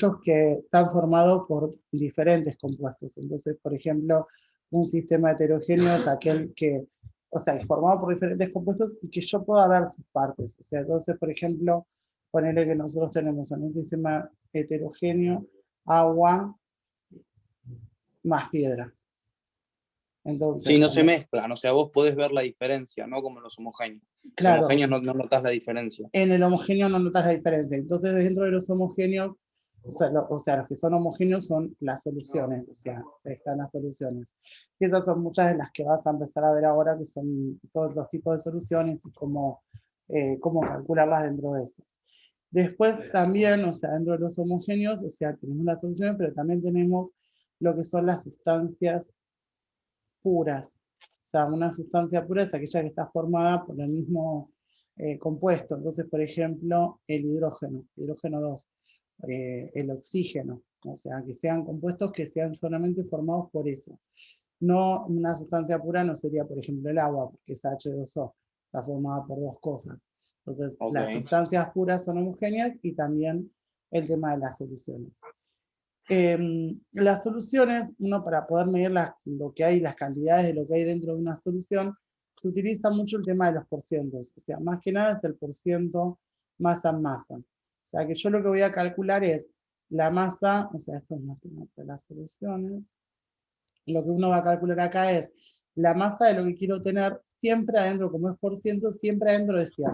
aquellos que están formados por diferentes compuestos. Entonces, por ejemplo, un sistema heterogéneo es aquel que, o sea, es formado por diferentes compuestos y que yo pueda ver sus partes. O sea, entonces, por ejemplo, ponerle que nosotros tenemos en un sistema heterogéneo agua más piedra. Entonces, Sí, no se mezclan, o sea, vos podés ver la diferencia, no como los homogéneos. Claro, Los homogéneos no notas la diferencia. En el homogéneo no notas la diferencia. Entonces, dentro de los homogéneos, o sea, los que son homogéneos son las soluciones, o sea, están las soluciones. Y esas son muchas de las que vas a empezar a ver ahora, que son todos los tipos de soluciones y cómo calcularlas dentro de eso. Después también, o sea, dentro de los homogéneos, o sea, tenemos las soluciones, pero también tenemos lo que son las sustancias puras. O sea, una sustancia pura es aquella que está formada por el mismo compuesto. Entonces, por ejemplo, el hidrógeno 2, el oxígeno. O sea, que sean compuestos que sean solamente formados por eso. No, una sustancia pura no sería, por ejemplo, el agua, porque es H2O, está formada por dos cosas. Entonces, las sustancias puras son homogéneas y también el tema de las soluciones. Las soluciones, uno para poder medir lo que hay, las cantidades de lo que hay dentro de una solución, se utiliza mucho el tema de los porcientos. O sea, más que nada es el porciento masa en masa. O sea, que yo lo que voy a calcular es la masa, o sea, esto es más que nada de las soluciones. Lo que uno va a calcular acá es la masa de lo que quiero tener siempre adentro, como es por ciento, siempre adentro de 100.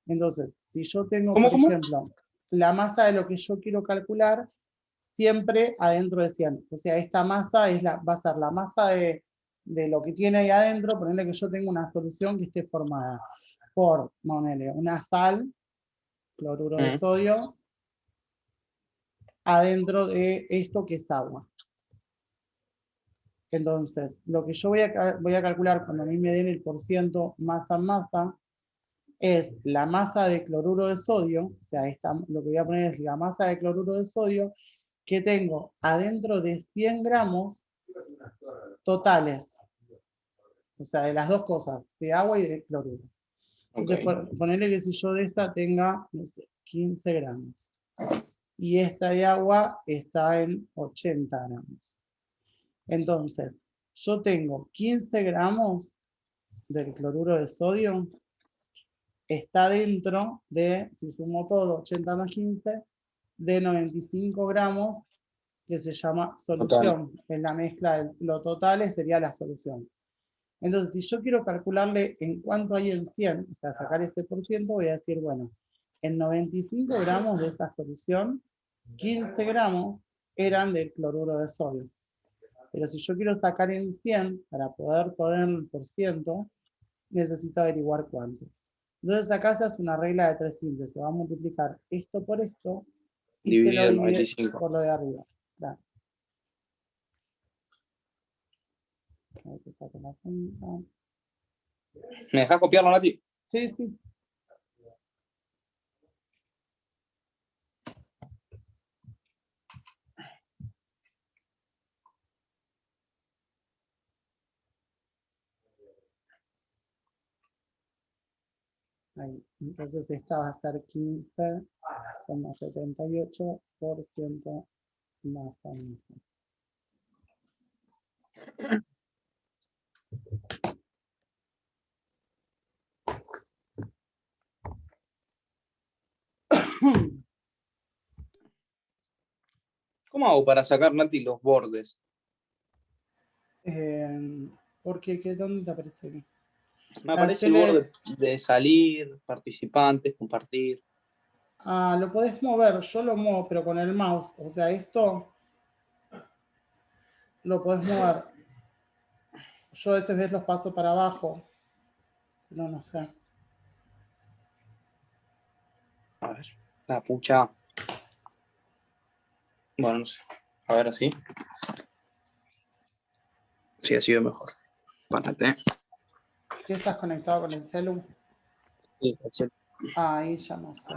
Entonces, si yo tengo, por ejemplo, la masa de lo que yo quiero calcular, siempre adentro de 100. O sea, esta masa va a ser la masa de lo que tiene ahí adentro, ponerle que yo tengo una solución que esté formada por, ponerle, una sal, cloruro de sodio, adentro de esto que es agua. Entonces, lo que yo voy a calcular cuando a mí me den el porciento masa en masa es la masa de cloruro de sodio, o sea, lo que voy a poner es la masa de cloruro de sodio que tengo adentro de 100 gramos totales. O sea, de las dos cosas, de agua y de cloruro. Entonces, ponerle que si yo de esta tenga, no sé, 15 gramos. Y esta de agua está en 80 gramos. Entonces, yo tengo 15 gramos del cloruro de sodio, está dentro de, si sumo todo, 80 más 15, de 95 gramos, que se llama solución. En la mezcla, lo total sería la solución. Entonces, si yo quiero calcularle en cuánto hay en 100, o sea, sacar ese por ciento, voy a decir, bueno, en 95 gramos de esa solución, 15 gramos eran del cloruro de sodio. Pero si yo quiero sacar en 100, para poder poner el por ciento, necesito averiguar cuánto. Entonces acá se hace una regla de 3 simples. Se va a multiplicar esto por esto y se lo divide por lo de arriba. Claro. Ahí te saco la punta. ¿Me dejas copiarlo, Nati? Sí, sí. Ahí. Entonces esta va a ser 15,78% masa en masa. ¿Cómo hago para sacar, Nati, los bordes? Porque, ¿dónde te aparece aquí? Me aparece el borde de salir, participantes, compartir. Lo podés mover, yo lo muevo, pero con el mouse. O sea, esto lo podés mover. Yo a veces los paso para abajo. No sé. A ver, la pucha. Bueno, no sé. A ver, así. Sí, ha sido mejor. Bastante. ¿Qué estás conectado con el celu? Sí, el celu. Ahí ya no sé.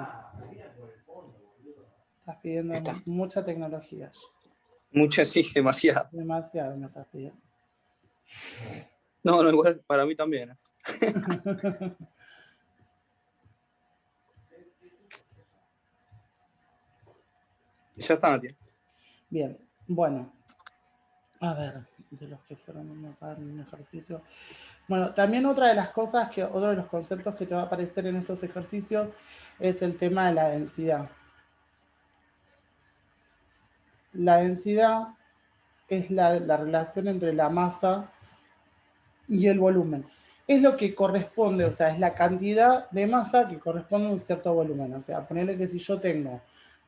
Estás pidiendo mucha tecnología. Mucha, sí, demasiado. Demasiado me estás pidiendo. No, igual para mí también. Ya está, Nati. Bien, bueno. A ver, de los que fueron acá en un ejercicio. Bueno, también otra de las cosas otro de los conceptos que te va a aparecer en estos ejercicios es el tema de la densidad. La densidad es la relación entre la masa y el volumen. Es lo que corresponde, o sea, es la cantidad de masa que corresponde a un cierto volumen. O sea, ponerle que si yo tengo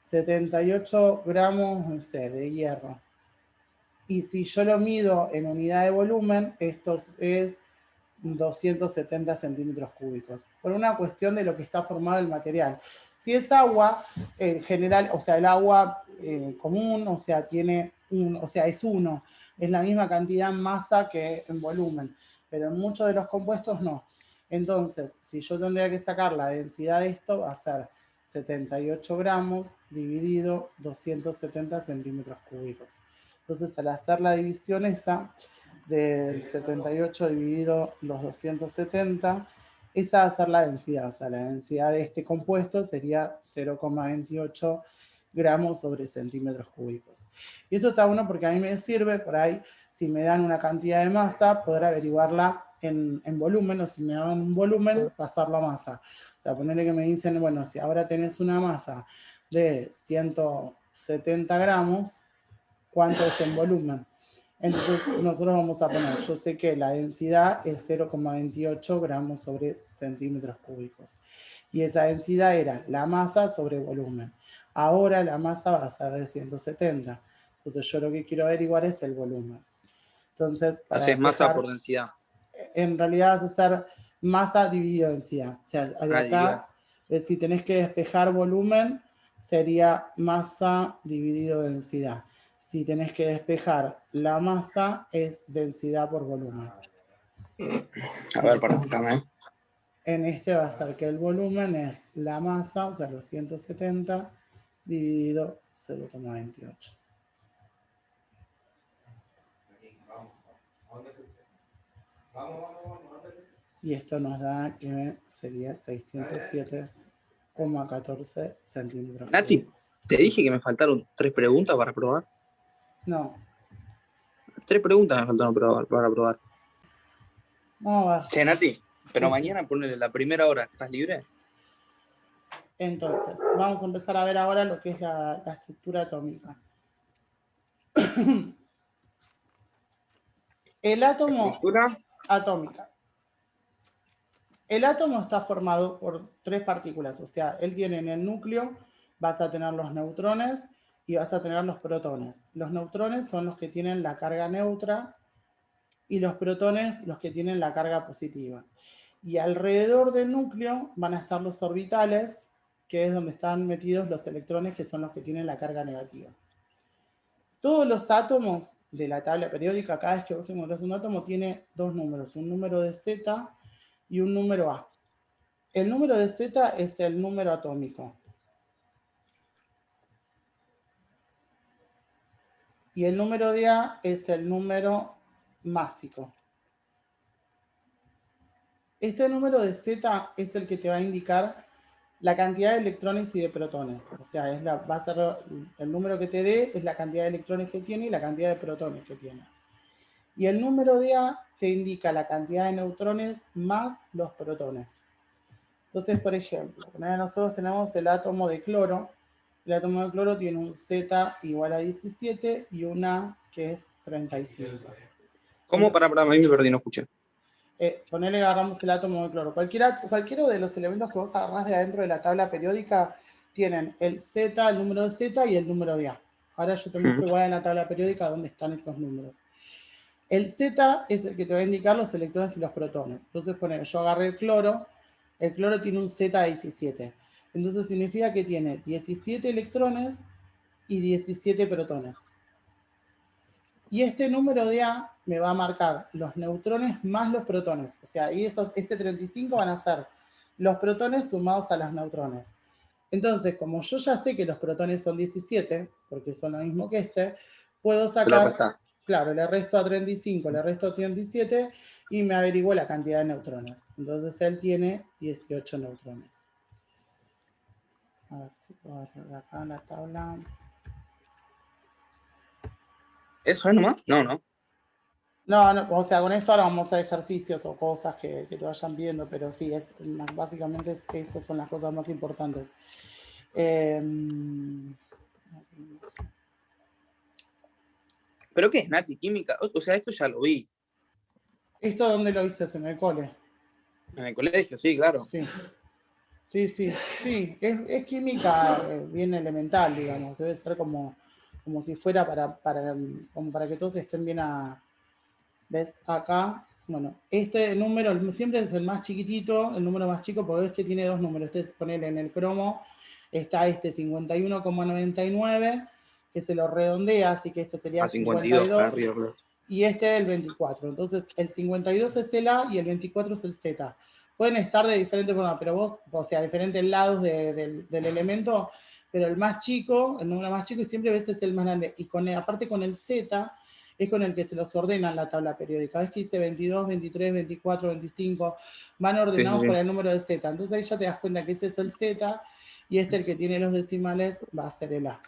78 gramos, no sé, de hierro, y si yo lo mido en unidad de volumen, esto es 270 centímetros cúbicos, por una cuestión de lo que está formado el material. Si es agua, en general, o sea, el agua común, o sea, es uno, es la misma cantidad en masa que en volumen, pero en muchos de los compuestos no. Entonces, si yo tendría que sacar la densidad de esto, va a ser 78 gramos dividido 270 centímetros cúbicos. Entonces, al hacer la división esa, del 78 dividido los 270, esa va a ser la densidad, o sea, la densidad de este compuesto sería 0,28 gramos sobre centímetros cúbicos. Y esto está bueno porque a mí me sirve, por ahí, si me dan una cantidad de masa, poder averiguarla en volumen, o si me dan un volumen, pasarlo a masa. O sea, ponerle que me dicen, bueno, si ahora tenés una masa de 170 gramos, ¿cuánto es en volumen? Entonces nosotros vamos a poner, yo sé que la densidad es 0,28 gramos sobre centímetros cúbicos. Y esa densidad era la masa sobre volumen. Ahora la masa va a ser de 170. Entonces yo lo que quiero averiguar es el volumen. Entonces, para Haces masa despejar, por densidad. en realidad vas a hacer masa dividido densidad. O sea, de acá, si tenés que despejar volumen, sería masa dividido densidad. Si tenés que despejar la masa, es densidad por volumen. A ver, para buscarme. En este va a ser que el volumen es la masa, o sea, los 170, dividido 0,28. Y esto nos da que sería 607,14 centímetros Nati, cúbicos. te dije que me faltaron 3 preguntas para probar. No. 3 preguntas me faltaron para probar. Vamos a ver. Che, Nati, pero Sí, mañana sí. ponele la primera hora, ¿estás libre? Entonces, vamos a empezar a ver ahora lo que es la estructura atómica. El átomo ¿Estructura? atómica. El átomo está formado por 3 partículas, o sea, él tiene en el núcleo, vas a tener los neutrones y vas a tener los protones. Los neutrones son los que tienen la carga neutra y los protones los que tienen la carga positiva. Y alrededor del núcleo van a estar los orbitales, que es donde están metidos los electrones, que son los que tienen la carga negativa. Todos los átomos de la tabla periódica, cada vez que vos encontrás un átomo, tiene 2 números, un número de Z y un número A. El número de Z es el número atómico. Y el número de A es el número másico. Este número de Z es el que te va a indicar la cantidad de electrones y de protones. O sea, va a ser el número que te dé, es la cantidad de electrones que tiene y la cantidad de protones que tiene. Y el número de A te indica la cantidad de neutrones más los protones. Entonces, por ejemplo, nosotros tenemos el átomo de cloro. El átomo de cloro tiene un Z igual a 17 y un A que es 35. ¿Cómo? Para mí me perdí, no escuché. Ponele que agarramos el átomo de cloro. Cualquiera de los elementos que vos agarrás de adentro de la tabla periódica tienen el Z, el número de Z y el número de A. Ahora yo te muestro igual en la tabla periódica dónde están esos números. El Z es el que te va a indicar los electrones y los protones. Entonces, ponele, yo agarré el cloro tiene un Z de 17. Entonces significa que tiene 17 electrones y 17 protones. Y este número de A me va a marcar los neutrones más los protones. O sea, y este 35 van a ser los protones sumados a los neutrones. Entonces, como yo ya sé que los protones son 17, porque son lo mismo que puedo sacar, claro, le resto a 35, le resto a 37 y me averiguo la cantidad de neutrones. Entonces, él tiene 18 neutrones. A ver si puedo agarrar acá la tabla. ¿Eso es nomás? No, no. No, no, o sea, con esto ahora vamos a hacer ejercicios o cosas que te vayan viendo, pero sí, básicamente eso son las cosas más importantes. ¿Pero qué es, Nati? Química. O sea, esto ya lo vi. ¿Esto dónde lo viste? ¿En el cole? En el colegio, sí, claro. Sí, sí. Es química bien elemental, digamos. Debe ser como si fuera como para que todos estén bien ¿ves? Acá, bueno, este número siempre es el más chiquitito, el número más chico, porque es que tiene dos números. Este es ponerle en el cromo, está este 51,99, que se lo redondea, así que este sería A 52 para 52, arriba, claro. y este el 24. Entonces, el 52 es el A y el 24 es el Z. Pueden estar de diferentes formas, pero vos, o sea, diferentes lados del elemento, pero el más chico, el número más chico, y siempre a veces es el más grande. Y aparte con el Z, es con el que se los ordena en la tabla periódica. Ves que dice 22, 23, 24, 25, van ordenados Sí. por el número de Z. Entonces ahí ya te das cuenta que ese es el Z y este, el que tiene los decimales, va a ser el A.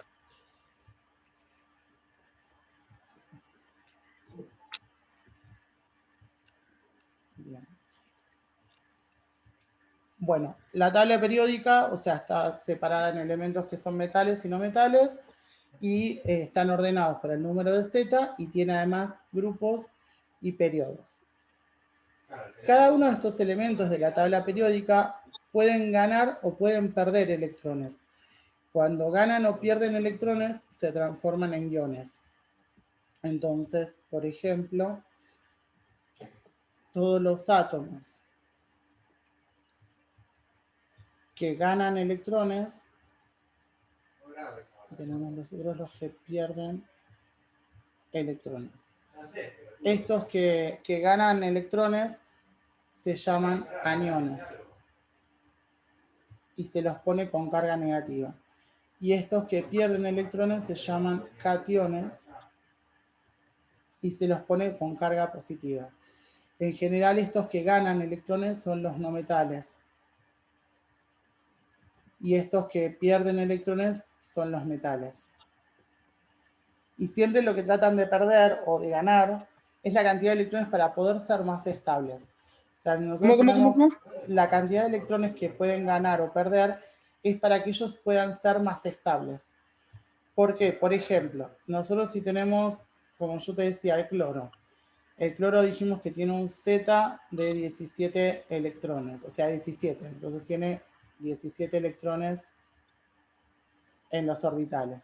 Bien. Bueno, la tabla periódica, o sea, está separada en elementos que son metales y no metales, y están ordenados por el número de Z y tiene además grupos y periodos. Cada uno de estos elementos de la tabla periódica pueden ganar o pueden perder electrones. Cuando ganan o pierden electrones, se transforman en iones. Entonces, por ejemplo, todos los átomos que ganan electrones, tenemos los que pierden electrones. Estos que ganan electrones se llaman aniones y se los pone con carga negativa. Y estos que pierden electrones se llaman cationes y se los pone con carga positiva. En general, estos que ganan electrones son los no metales. Y estos que pierden electrones son los metales. Y siempre lo que tratan de perder o de ganar es la cantidad de electrones para poder ser más estables. O sea, nosotros tenemos la cantidad de electrones que pueden ganar o perder es para que ellos puedan ser más estables. ¿Por qué? Por ejemplo, nosotros si tenemos, como yo te decía, el cloro dijimos que tiene un Z de 17 electrones, o sea, 17. Entonces tiene 17 electrones en los orbitales.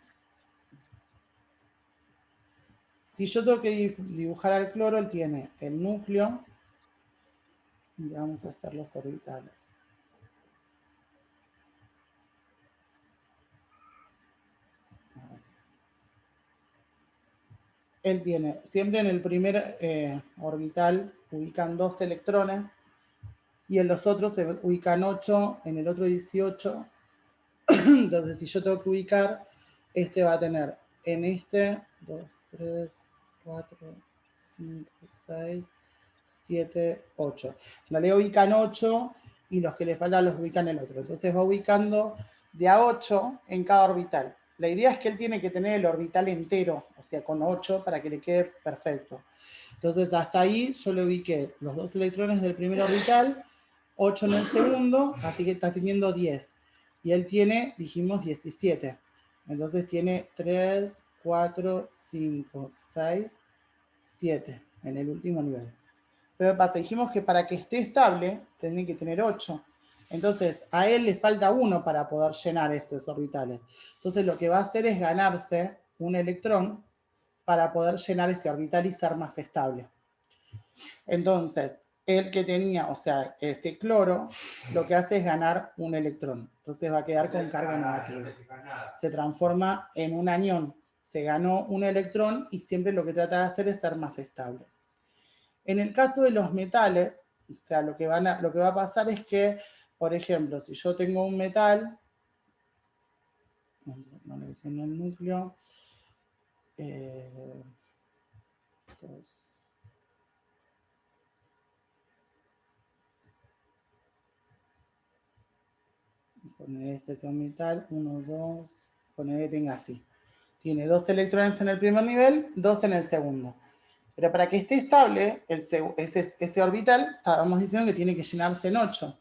Si yo tengo que dibujar al cloro, él tiene el núcleo y vamos a hacer los orbitales. Él tiene, siempre en el primer orbital ubican 2 electrones y en los otros se ubican 8, en el otro 18. Entonces, si yo tengo que ubicar, este va a tener en este 2, 3, 4, 5, 6, 7, 8. En realidad ubican 8 y los que le faltan los ubican en el otro. Entonces va ubicando de a 8 en cada orbital. La idea es que él tiene que tener el orbital entero, o sea, con 8 para que le quede perfecto. Entonces hasta ahí yo le ubiqué los 2 electrones del primer orbital, 8 en el segundo, así que está teniendo 10. Y él tiene, dijimos, 17. Entonces tiene 3, 4, 5, 6, 7 en el último nivel. Pero ¿qué pasa? Dijimos que para que esté estable, tiene que tener 8. Entonces, a él le falta 1 para poder llenar esos orbitales. Entonces, lo que va a hacer es ganarse un electrón para poder llenar ese orbital y ser más estable. Entonces, el que tenía, o sea, este cloro, lo que hace es ganar un electrón. Entonces va a quedar con carga negativa. Se transforma en un anión. Se ganó un electrón y siempre lo que trata de hacer es ser más estables. En el caso de los metales, o sea, lo que va a pasar es que, por ejemplo, si yo tengo un metal, no le tiene el núcleo, poner este es un metal, 1, 2, poner que tenga así. tiene 2 electrones en el primer nivel, 2 en el segundo. Pero para que esté estable, ese orbital, estábamos diciendo que tiene que llenarse en 8.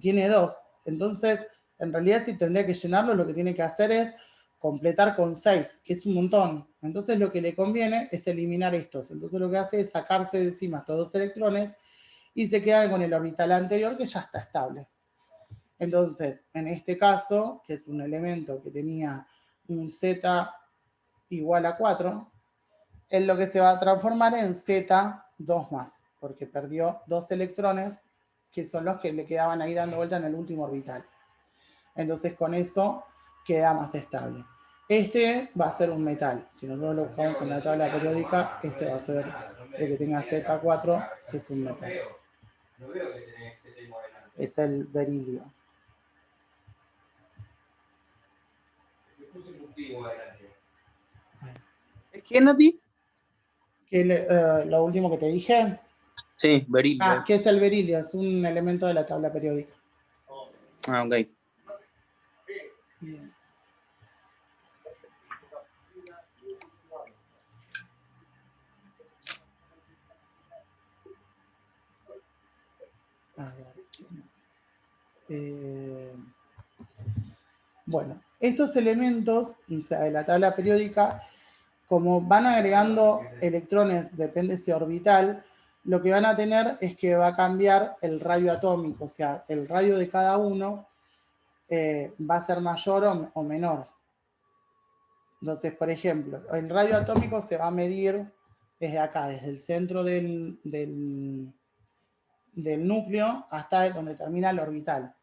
Tiene 2. Entonces, en realidad, si tendría que llenarlo, lo que tiene que hacer es completar con 6, que es un montón. Entonces, lo que le conviene es eliminar estos. Entonces, lo que hace es sacarse de encima estos 2 electrones y se queda con el orbital anterior que ya está estable. Entonces, en este caso, que es un elemento que tenía un Z igual a 4, es lo que se va a transformar en Z2 más, porque perdió 2 electrones, que son los que le quedaban ahí dando vuelta en el último orbital. Entonces, con eso queda más estable. Este va a ser un metal. Si nosotros lo buscamos en la tabla periódica, este va a ser el que tenga Z4, que es un metal. Es el berilio. ¿Qué, Nati? Lo último que te dije. Sí, berilio. ¿Qué es el berilio? Es un elemento de la tabla periódica. Ah, ok. Bien. A ver, ¿qué más? Bueno, estos elementos, o sea, de la tabla periódica, como van agregando electrones, depende si orbital, lo que van a tener es que va a cambiar el radio atómico, o sea, el radio de cada uno va a ser mayor o menor. Entonces, por ejemplo, el radio atómico se va a medir desde acá, desde el centro del núcleo hasta donde termina el orbital.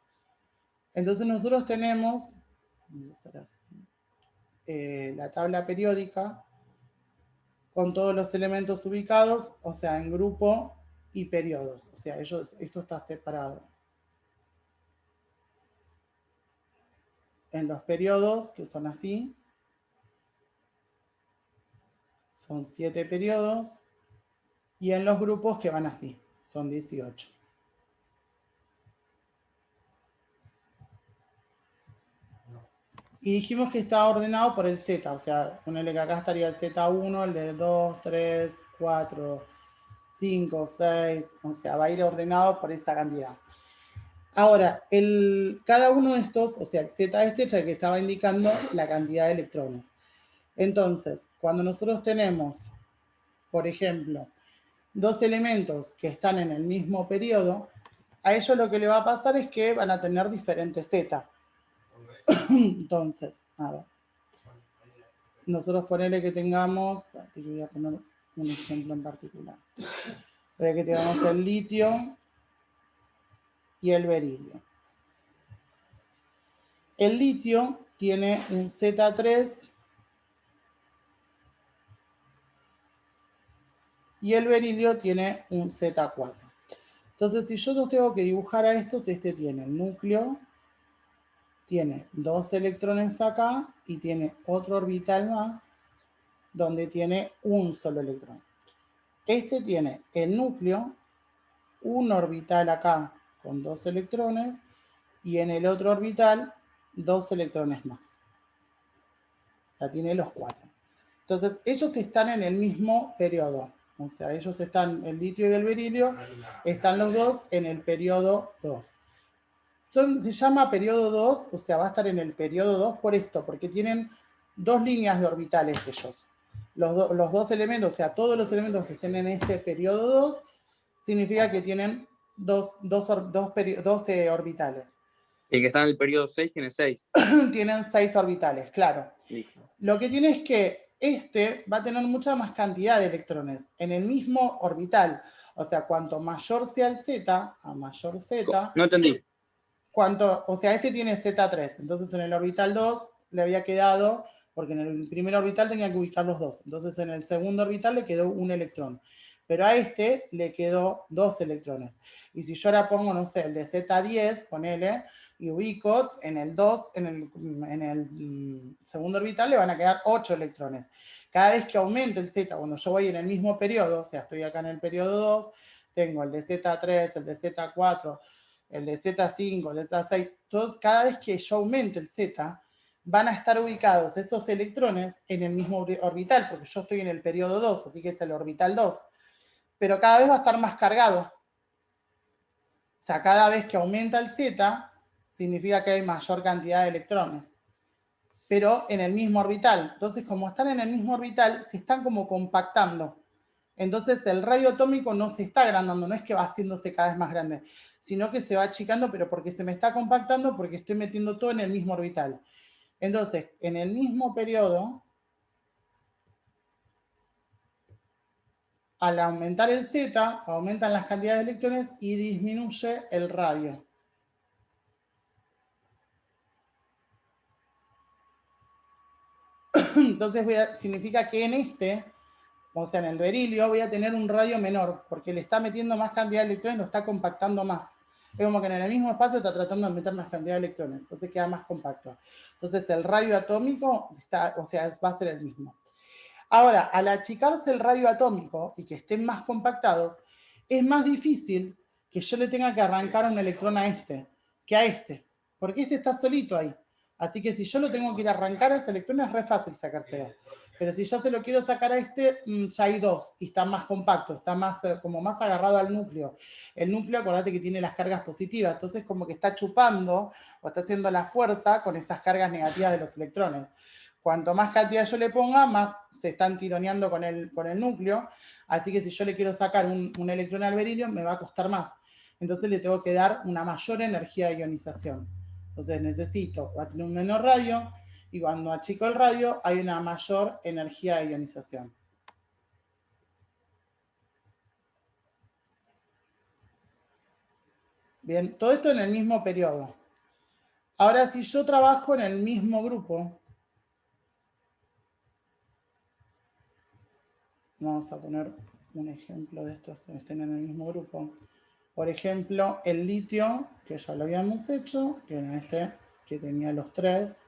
Entonces nosotros tenemos la tabla periódica con todos los elementos ubicados, o sea, en grupo y periodos. O sea, esto está separado. En los periodos, que son así, son 7 periodos, y en los grupos que van así, son 18. Y dijimos que está ordenado por el Z, o sea, ponele que acá estaría el Z1, el de 2, 3, 4, 5, 6, o sea, va a ir ordenado por esa cantidad. Ahora, cada uno de estos, o sea, el Z este es el que estaba indicando la cantidad de electrones. Entonces, cuando nosotros tenemos, por ejemplo, dos elementos que están en el mismo periodo, a ellos lo que le va a pasar es que van a tener diferentes Z. Entonces, a ver. Nosotros ponele que tengamos, yo voy a poner un ejemplo en particular. Ponele que tengamos el litio y el berilio. El litio tiene un Z3 y el berilio tiene un Z4. Entonces, si yo no tengo que dibujar a estos, este tiene el núcleo, tiene 2 electrones acá y tiene otro orbital más donde tiene un solo electrón. Este tiene el núcleo, un orbital acá con 2 electrones y en el otro orbital 2 electrones más. Ya tiene los 4. Entonces, ellos están en el mismo periodo. O sea, ellos están, el litio y el berilio, están los dos en el periodo 2. Se llama periodo 2, o sea, va a estar en el periodo 2 por esto, porque tienen 2 líneas de orbitales ellos. Los dos elementos, o sea, todos los elementos que estén en ese periodo 2, significa que tienen 12 orbitales. Y que está en el periodo 6 tiene 6. Tienen 6 orbitales, claro. Listo. Lo que tiene es que este va a tener mucha más cantidad de electrones en el mismo orbital. O sea, cuanto mayor sea el Z, a mayor Z... No entendí. O sea, este tiene Z3. Entonces, en el orbital 2 le había quedado, porque en el primer orbital tenía que ubicar los 2. Entonces, en el segundo orbital le quedó un electrón. Pero a este le quedó 2 electrones. Y si yo ahora pongo, no sé, el de Z10, ponele, y ubico en el 2, en el segundo orbital le van a quedar 8 electrones. Cada vez que aumente el Z, cuando yo voy en el mismo periodo, o sea, estoy acá en el periodo 2, tengo el de Z3, el de Z4, el de Z5, el de Z6, entonces cada vez que yo aumente el Z, van a estar ubicados esos electrones en el mismo orbital, porque yo estoy en el periodo 2, así que es el orbital 2, pero cada vez va a estar más cargado. O sea, cada vez que aumenta el Z, significa que hay mayor cantidad de electrones, pero en el mismo orbital. Entonces, como están en el mismo orbital, se están como compactando. Entonces, el radio atómico no se está agrandando, no es que va haciéndose cada vez más grande, sino que se va achicando, pero porque se me está compactando, porque estoy metiendo todo en el mismo orbital. Entonces, en el mismo periodo, al aumentar el Z, aumentan las cantidades de electrones y disminuye el radio. Entonces significa que en este, o sea, en el berilio, voy a tener un radio menor, porque le está metiendo más cantidad de electrones, lo está compactando más. Es como que en el mismo espacio está tratando de meter más cantidad de electrones, entonces queda más compacto. Entonces el radio atómico está, o sea, va a ser el mismo. Ahora, al achicarse el radio atómico y que estén más compactados, es más difícil que yo le tenga que arrancar un electrón a este que a este, porque este está solito ahí. Así que si yo lo tengo que ir a arrancar a ese electrón es re fácil sacárselo. Pero si yo se lo quiero sacar a este, ya hay dos y está más compacto, está más, como más agarrado al núcleo. El núcleo, acordate que tiene las cargas positivas, entonces como que está chupando o está haciendo la fuerza con esas cargas negativas de los electrones. Cuanto más cantidad yo le ponga, más se están tironeando con el núcleo. Así que si yo le quiero sacar un electrón al berilio, me va a costar más. Entonces le tengo que dar una mayor energía de ionización. Entonces necesito, va a tener un menor radio, y cuando achico el radio, hay una mayor energía de ionización. Bien, todo esto en el mismo periodo. Ahora, si yo trabajo en el mismo grupo, vamos a poner un ejemplo de estos que estén en el mismo grupo. Por ejemplo, el litio, que ya lo habíamos hecho, que era este que tenía los 3.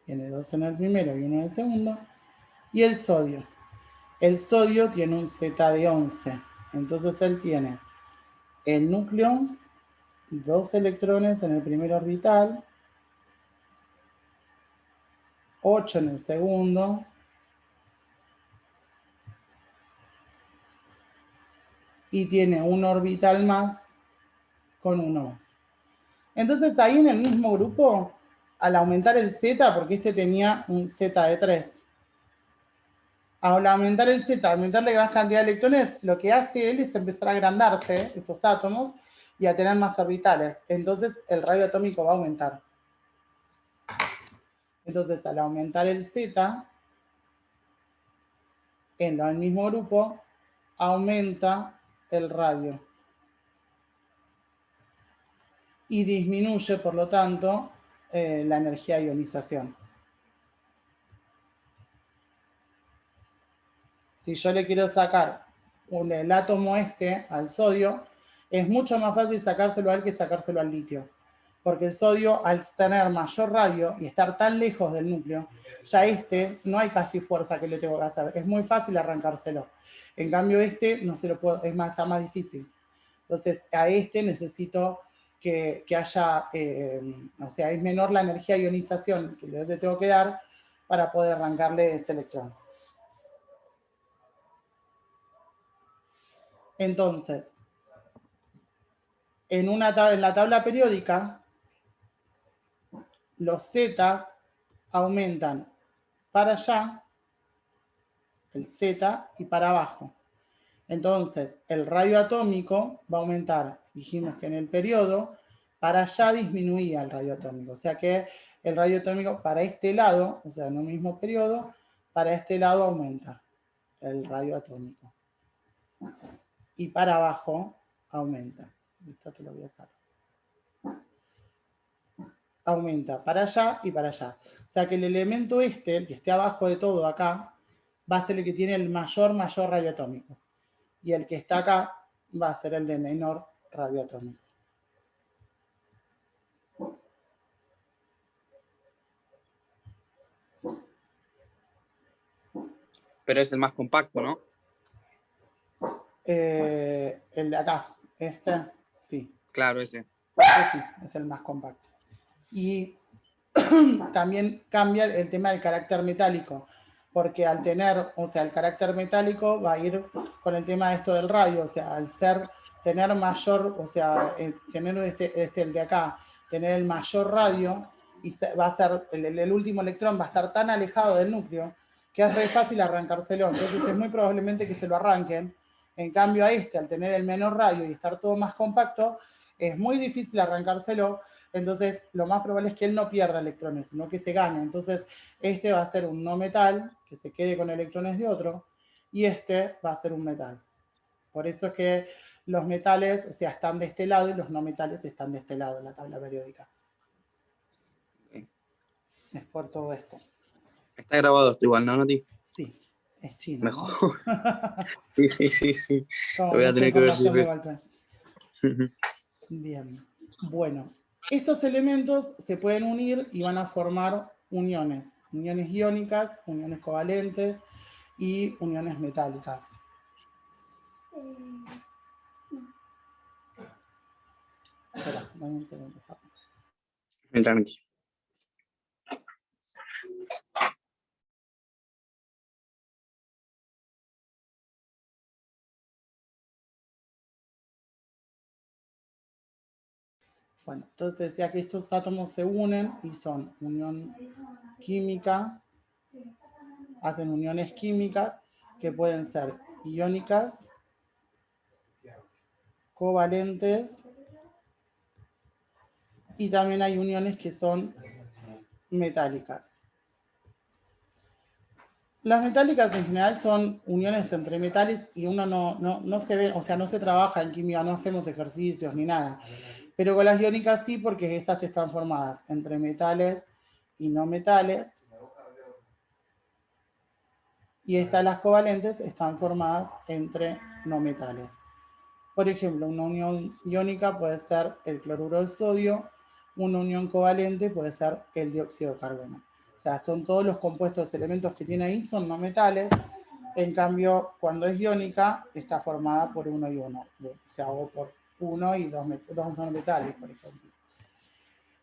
Tiene 2 en el primero y 1 en el segundo. Y el sodio. El sodio tiene un Z de 11. Entonces él tiene el núcleo, 2 electrones en el primer orbital, 8 en el segundo, y tiene un orbital más con 1 más. Entonces ahí en el mismo grupo, al aumentar el Z, porque este tenía un Z de 3, al aumentar el Z, aumentarle más cantidad de electrones, lo que hace él es empezar a agrandarse, estos átomos, y a tener más orbitales. Entonces el radio atómico va a aumentar. Entonces al aumentar el Z, en el mismo grupo, aumenta el radio. Y disminuye, por lo tanto, la energía de ionización. Si yo le quiero sacar el átomo este al sodio, es mucho más fácil sacárselo a él que sacárselo al litio. Porque el sodio, al tener mayor radio y estar tan lejos del núcleo, ya este no hay casi fuerza que le tengo que hacer. Es muy fácil arrancárselo. En cambio, este no se lo puedo, es más, está más difícil. Entonces, a este necesito que haya, o sea, es menor la energía de ionización que le tengo que dar para poder arrancarle ese electrón. Entonces, en la tabla periódica, los zetas aumentan para allá, el Z, y para abajo. Entonces, el radio atómico va a aumentar, dijimos que en el periodo, para allá disminuía el radio atómico. O sea que el radio atómico para este lado, o sea, en un mismo periodo, para este lado aumenta el radio atómico. Y para abajo aumenta. Esto te lo voy a hacer. Aumenta para allá y para allá. O sea que el elemento este, el que esté abajo de todo acá, va a ser el que tiene el mayor radio atómico. Y el que está acá va a ser el de menor radio atómico. Pero es el más compacto, ¿no? El de acá, este, sí. Claro, ese. Este sí, es el más compacto. Y también cambia el tema del carácter metálico, porque al tener, o sea, el carácter metálico va a ir con el tema de esto del radio, o sea, al tener mayor, o sea, tener el de acá, tener el mayor radio, y va a ser, el último electrón va a estar tan alejado del núcleo, que es re fácil arrancárselo, entonces es muy probablemente que se lo arranquen. En cambio a al tener el menor radio y estar todo más compacto, es muy difícil arrancárselo, entonces lo más probable es que él no pierda electrones, sino que se gane. Entonces este va a ser un no metal, que se quede con electrones de otro, y este va a ser un metal. Por eso es que los metales, o sea, están de este lado y los no metales están de este lado en la tabla periódica. Es por todo esto. Está grabado esto igual, ¿no, Nati? Sí, es chino. Mejor. ¿No? Sí. Como Lo voy a mucha tener que ver información 10 de veces. golpe. Bien. Bueno, estos elementos se pueden unir y van a formar uniones. Uniones iónicas, uniones covalentes y uniones metálicas. Espera, dame un segundo, Facu. Tranqui. Bueno, entonces decía que estos átomos se unen y son unión química, hacen uniones químicas que pueden ser iónicas, covalentes, y también hay uniones que son metálicas. Las metálicas en general son uniones entre metales y uno no se ve, o sea, no se trabaja en química, no hacemos ejercicios ni nada. Pero con las iónicas sí, porque estas están formadas entre metales y no metales. Y las covalentes están formadas entre no metales. Por ejemplo, una unión iónica puede ser el cloruro de sodio, una unión covalente puede ser el dióxido de carbono. O sea, son todos los compuestos, elementos que tiene ahí son no metales. En cambio, cuando es iónica, está formada por uno y uno. O sea, o por uno y dos no metales, por ejemplo.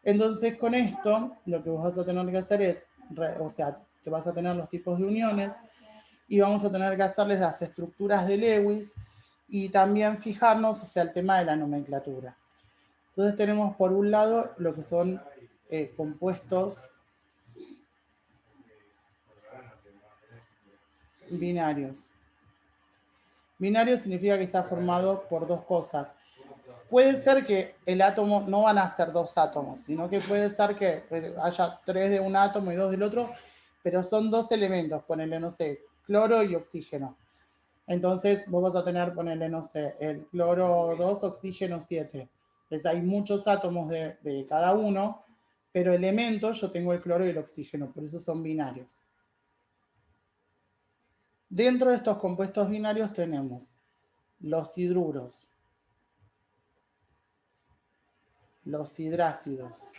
Entonces, con esto, lo que vos vas a tener que hacer es, o sea, te vas a tener los tipos de uniones y vamos a tener que hacerles las estructuras de Lewis y también fijarnos, o sea, el tema de la nomenclatura. Entonces tenemos por un lado lo que son compuestos binarios. Binario significa que está formado por dos cosas. Puede ser que el átomo no van a ser dos átomos, sino que puede ser que haya tres de un átomo y dos del otro, pero son dos elementos, ponele, no sé, cloro y oxígeno. Entonces vos vas a tener, ponele, no sé, el cloro 2, oxígeno 7. Entonces hay muchos átomos de cada uno, pero elementos yo tengo el cloro y el oxígeno, por eso son binarios. Dentro de estos compuestos binarios tenemos los hidruros, los hidrácidos,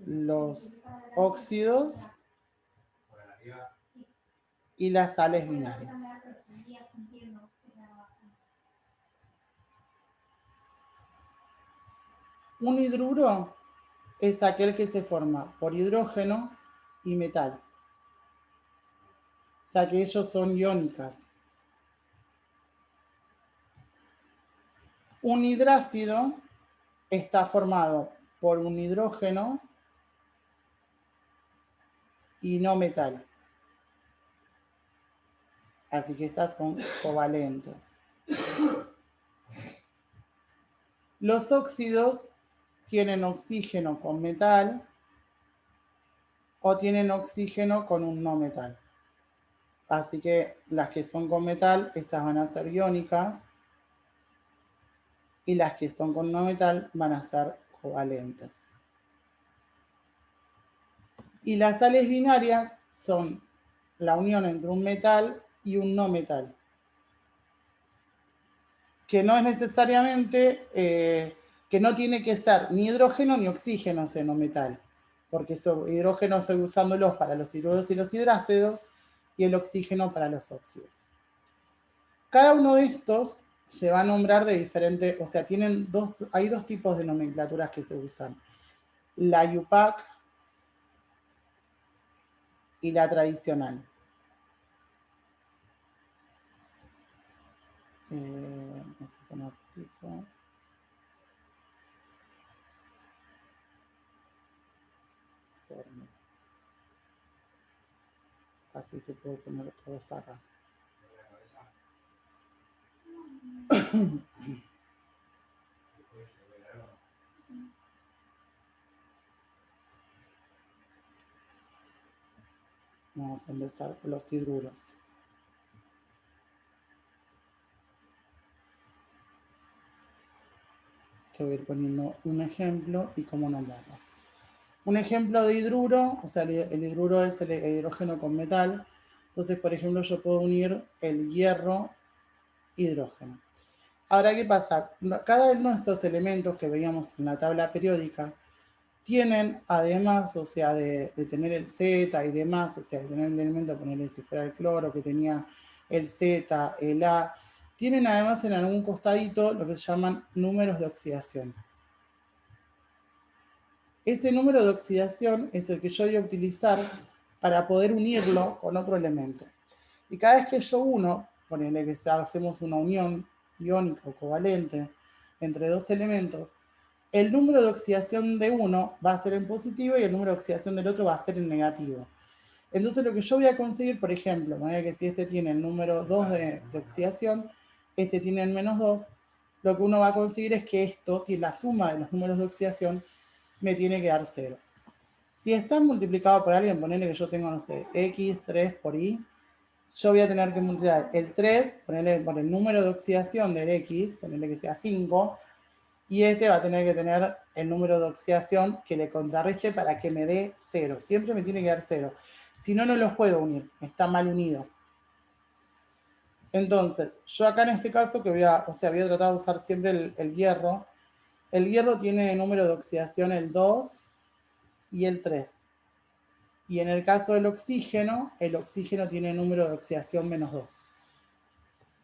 los óxidos y las sales binarias. Un hidruro es aquel que se forma por hidrógeno y metal. O sea que ellos son iónicas. Un hidrácido está formado por un hidrógeno y no metal. Así que estas son covalentes. Los óxidos tienen oxígeno con metal o tienen oxígeno con un no metal. Así que las que son con metal, esas van a ser iónicas, y las que son con no metal van a ser covalentes. Y las sales binarias son la unión entre un metal y un no metal, que no es necesariamente, que no tiene que ser ni hidrógeno ni oxígeno ese no metal, porque hidrógeno estoy usándolos para los hidruros y los hidrácidos, y el oxígeno para los óxidos. Cada uno de estos se va a nombrar de diferente, o sea, hay dos tipos de nomenclaturas que se usan. La IUPAC y la tradicional. Vamos a tomar tipo. Forma. Así te puedo poner todos acá. Vamos a empezar con los hidruros. Te voy a ir poniendo un ejemplo y cómo nombrarlo. Un ejemplo de hidruro, o sea, el hidruro es el hidrógeno con metal. Entonces, por ejemplo, yo puedo unir el hierro hidrógeno. Ahora, ¿qué pasa? Cada uno de estos elementos que veíamos en la tabla periódica tienen, además, o sea, de tener el Z y demás, o sea, de tener el elemento, ponerle si fuera el cloro, que tenía el Z, el A, tienen además en algún costadito lo que se llaman números de oxidación. Ese número de oxidación es el que yo voy a utilizar para poder unirlo con otro elemento. Y cada vez que yo uno, ponele que hacemos una unión iónica o covalente entre dos elementos, el número de oxidación de uno va a ser en positivo y el número de oxidación del otro va a ser en negativo. Entonces lo que yo voy a conseguir, por ejemplo, que si este tiene el número 2 de oxidación, este tiene el menos 2, lo que uno va a conseguir es que esto, la suma de los números de oxidación, me tiene que dar 0. Si está multiplicado por alguien, ponerle que yo tengo, no sé, x3 por y, yo voy a tener que multiplicar el 3, ponerle por el número de oxidación del x, ponerle que sea 5, y este va a tener que tener el número de oxidación que le contrarreste para que me dé 0. Siempre me tiene que dar 0. Si no, no los puedo unir. Está mal unido. Entonces, yo acá en este caso, que voy a tratar de usar siempre el hierro. El hierro tiene de número de oxidación el 2 y el 3. Y en el caso del oxígeno, el oxígeno tiene número de oxidación menos 2.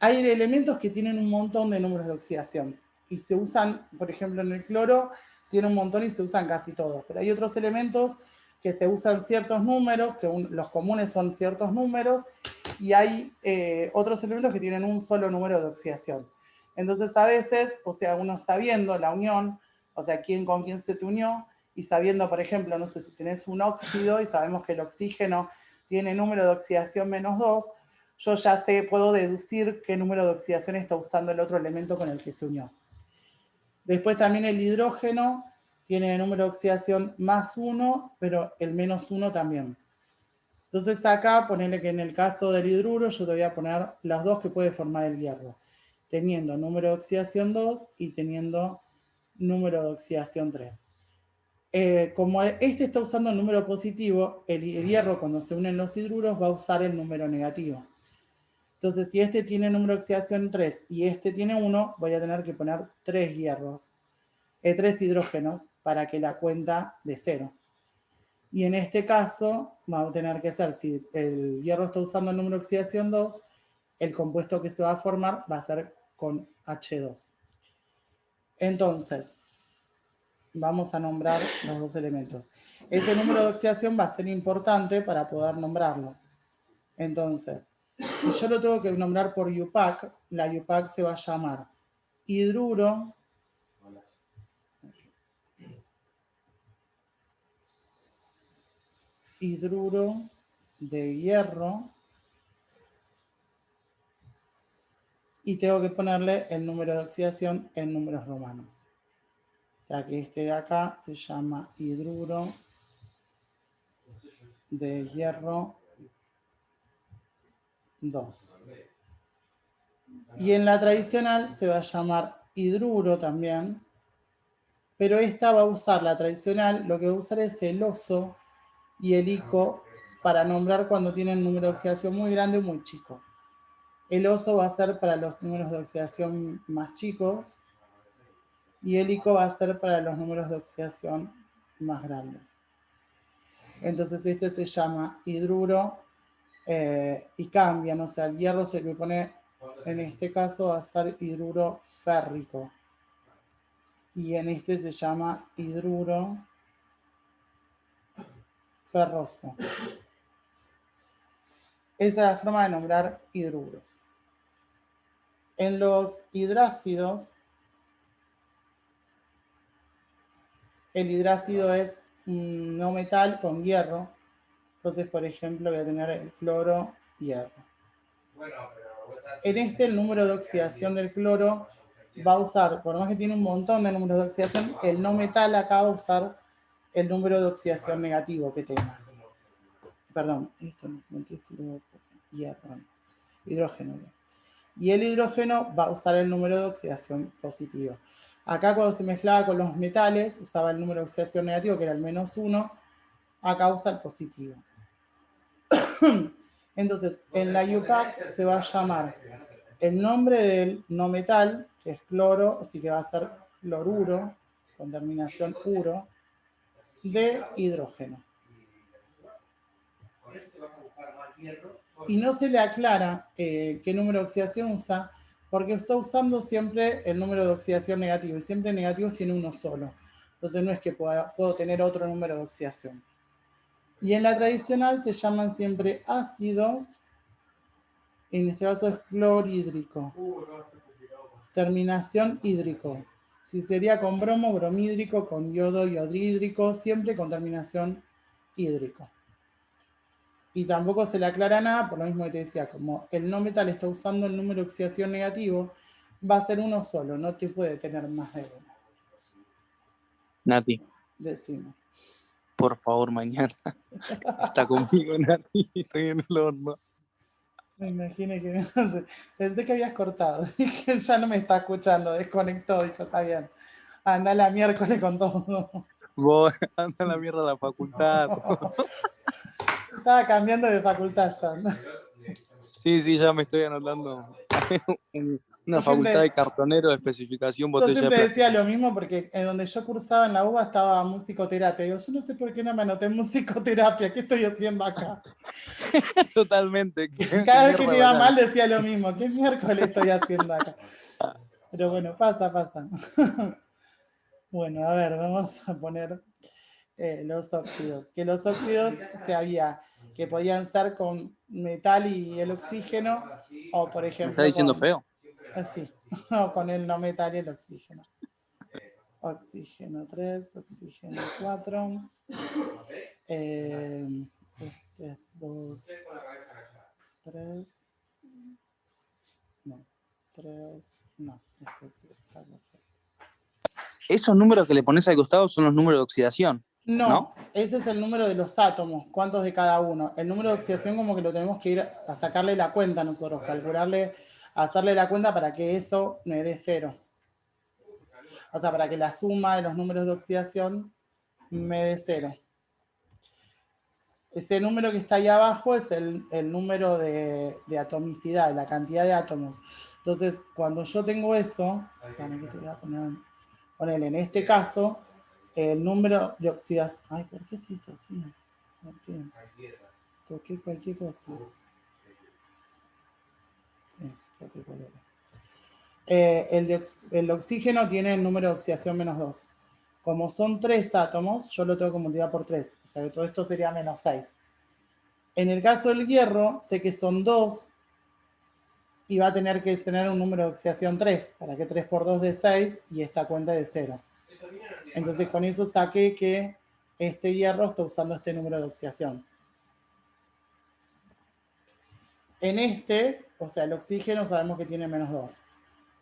Hay elementos que tienen un montón de números de oxidación y se usan, por ejemplo, en el cloro tiene un montón y se usan casi todos, pero hay otros elementos que se usan ciertos números, que los comunes son ciertos números, y hay otros elementos que tienen un solo número de oxidación. Entonces, a veces, o sea, uno sabiendo la unión, o sea, con quién se te unió, y sabiendo, por ejemplo, no sé si tenés un óxido y sabemos que el oxígeno tiene número de oxidación menos 2, yo ya puedo deducir qué número de oxidación está usando el otro elemento con el que se unió. Después también el hidrógeno tiene número de oxidación más 1, pero el menos 1 también. Entonces acá, ponerle que en el caso del hidruro, yo te voy a poner las dos que puede formar el hierro, teniendo número de oxidación 2 y teniendo número de oxidación 3. Como este está usando el número positivo, el hierro cuando se unen los hidruros va a usar el número negativo. Entonces, si este tiene número de oxidación 3 y este tiene 1, voy a tener que poner 3 hidrógenos para que la cuenta de 0. Y en este caso, vamos a tener que hacer, si el hierro está usando el número de oxidación 2, el compuesto que se va a formar va a ser con H2. Entonces, vamos a nombrar los dos elementos. Ese número de oxidación va a ser importante para poder nombrarlo. Entonces, si yo lo tengo que nombrar por IUPAC, la IUPAC se va a llamar hidruro de hierro y tengo que ponerle el número de oxidación en números romanos. O sea que este de acá se llama hidruro de hierro 2. Y en la tradicional se va a llamar hidruro también, pero esta va a usar la tradicional, lo que va a usar es el oso y el ico para nombrar cuando tienen número de oxidación muy grande o muy chico. El oso va a ser para los números de oxidación más chicos y el ico va a ser para los números de oxidación más grandes. Entonces este se llama hidruro y cambian, o sea, el hierro se le pone En este caso va a ser hidruro férrico. Y en este se llama hidruro ferroso. Esa es la forma de nombrar hidruros. En los hidrácidos, el hidrácido es un no metal con hierro. Entonces, por ejemplo, voy a tener el cloro, hierro. En este, el número de oxidación del cloro va a usar, por más que tiene un montón de números de oxidación, el no metal acá va a usar el número de oxidación negativo que tenga. Perdón, esto no es hierro, hidrógeno. Y el hidrógeno va a usar el número de oxidación positivo. Acá cuando se mezclaba con los metales, usaba el número de oxidación negativo, que era el -1, acá usa el positivo. Entonces, en la IUPAC se va a llamar el nombre del no metal, que es cloro, así que va a ser cloruro, con terminación uro, de hidrógeno. Y no se le aclara qué número de oxidación usa, porque está usando siempre el número de oxidación negativo, y siempre negativos tiene uno solo. Entonces no es que puedo tener otro número de oxidación. Y en la tradicional se llaman siempre ácidos, en este caso es clorhídrico. Terminación hídrico. Si sería con bromo, bromhídrico, con yodo, yodhídrico, siempre con terminación hídrico. Y tampoco se le aclara nada, por lo mismo que te decía, como el no metal está usando el número de oxidación negativo, va a ser uno solo, no te puede tener más de uno. Nati, Decimos. por favor, mañana está conmigo, Nati, estoy en el horno. Me imaginé que no sé. Pensé que habías cortado, que ya no me está escuchando, desconectó, dijo, está bien. Anda la miércoles con todo. Vos, anda a la mierda a la facultad. Estaba cambiando de facultad ya, ¿no? Sí, ya me estoy anotando. Una Yo facultad siempre, de cartonero de especificación yo botella de siempre decía plástico. lo mismo porque en donde yo cursaba en la UBA estaba musicoterapia. Digo, yo no sé por qué no me anoté en musicoterapia, ¿qué estoy haciendo acá? Totalmente. ¿Qué Cada vez que mierda me iba banal? mal decía lo mismo, ¿qué miércoles estoy haciendo acá? Pero bueno, pasa. Bueno, a ver, vamos a poner los óxidos. Que los óxidos sabía que podían ser con metal y el oxígeno, o por ¿Me estás ejemplo diciendo con, feo? así, o con el no metal y el oxígeno. Oxígeno 3, oxígeno 4, este 2, 3, no, 3, no, este sí, está perfecto. Esos números que le pones al costado son los números de oxidación, ¿no? No, ese es el número de los átomos, cuántos de cada uno. El número de oxidación como que lo tenemos que ir a sacarle la cuenta nosotros, calcularle, hacerle la cuenta para que eso me dé 0. O sea, para que la suma de los números de oxidación me dé 0. Ese número que está ahí abajo es el número de atomicidad, la cantidad de átomos. Entonces, cuando yo tengo eso, poner en este caso, el número de oxidación. Ay, ¿por qué se hizo así? ¿Por qué? Toqué cualquier cosa. Sí, toqué cualquier cosa. El oxígeno tiene el número de oxidación -2. Como son 3 átomos, yo lo tengo que multiplicar por 3. O sea que todo esto sería -6. En el caso del hierro, sé que son 2 y va a tener que tener un número de oxidación 3, para que 3 por 2 dé 6 y esta cuenta de 0. Entonces con eso saqué que este hierro está usando este número de oxidación. En este, o sea, el oxígeno sabemos que tiene -2.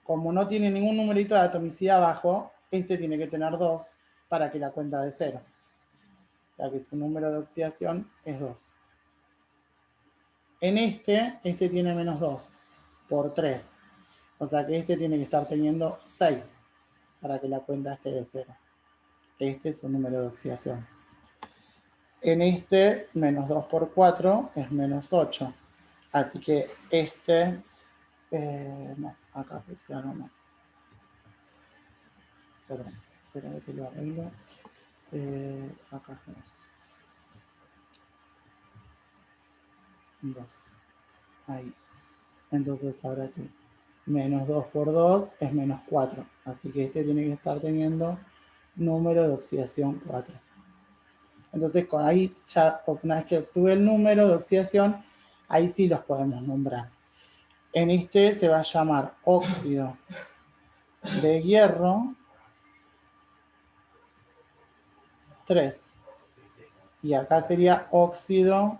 Como no tiene ningún numerito de atomicidad abajo, este tiene que tener 2 para que la cuenta de 0. O sea que su número de oxidación es 2. En este tiene -2 por 3. O sea que este tiene que estar teniendo 6 para que la cuenta esté de 0. Este es su número de oxidación. En este, -2 por 4 es -8. Así que este, no, acá puse algo más. Perdón, espera que lo arreglo. Acá tenemos 2. Ahí. Entonces ahora sí, menos 2 por 2 es menos 4. Así que este tiene que estar teniendo número de oxidación 4. Entonces con ahí ya, una vez que obtuve el número de oxidación, ahí sí los podemos nombrar. En este se va a llamar óxido de hierro 3. Y acá sería óxido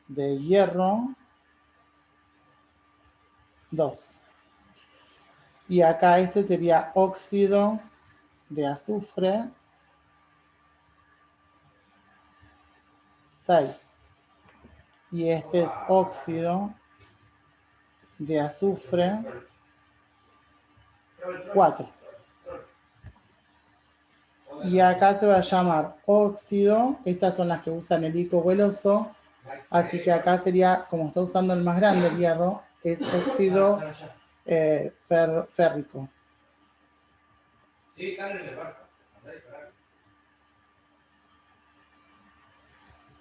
de hierro 2. Y acá este sería óxido de azufre 6. Y este es óxido de azufre 4. Y acá se va a llamar óxido, estas son las que usan el ico o el oso, así que acá sería, como está usando el más grande, el hierro, es óxido férrico.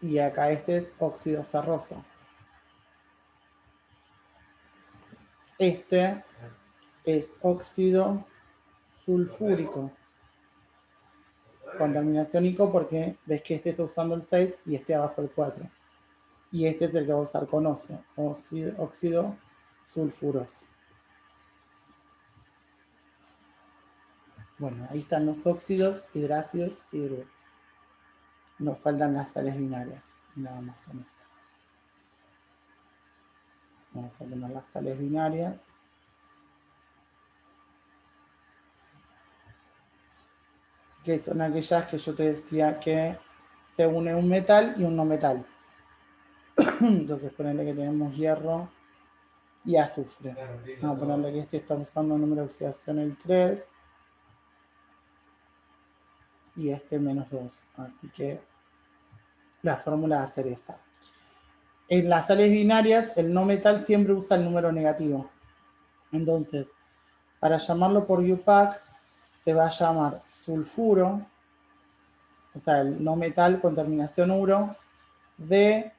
Y acá este es óxido ferroso. Este es óxido sulfúrico, con terminación ico, porque ves que este está usando el 6 y este abajo el 4. Y este es el que va a usar con oso, óxido sulfuroso. Bueno, ahí están los óxidos, hidrácidos y hidruros. Nos faltan las sales binarias, nada más en esto. Vamos a poner las sales binarias. Que son aquellas que yo te decía que se une un metal y un no metal. Entonces ponerle que tenemos hierro y azufre. Vamos a ponerle que este está usando el número de oxidación el 3 y este menos 2. Así que la fórmula va a ser esa. En las sales binarias, el no metal siempre usa el número negativo. Entonces, para llamarlo por UPAC, se va a llamar sulfuro, o sea, el no metal con terminación uro, de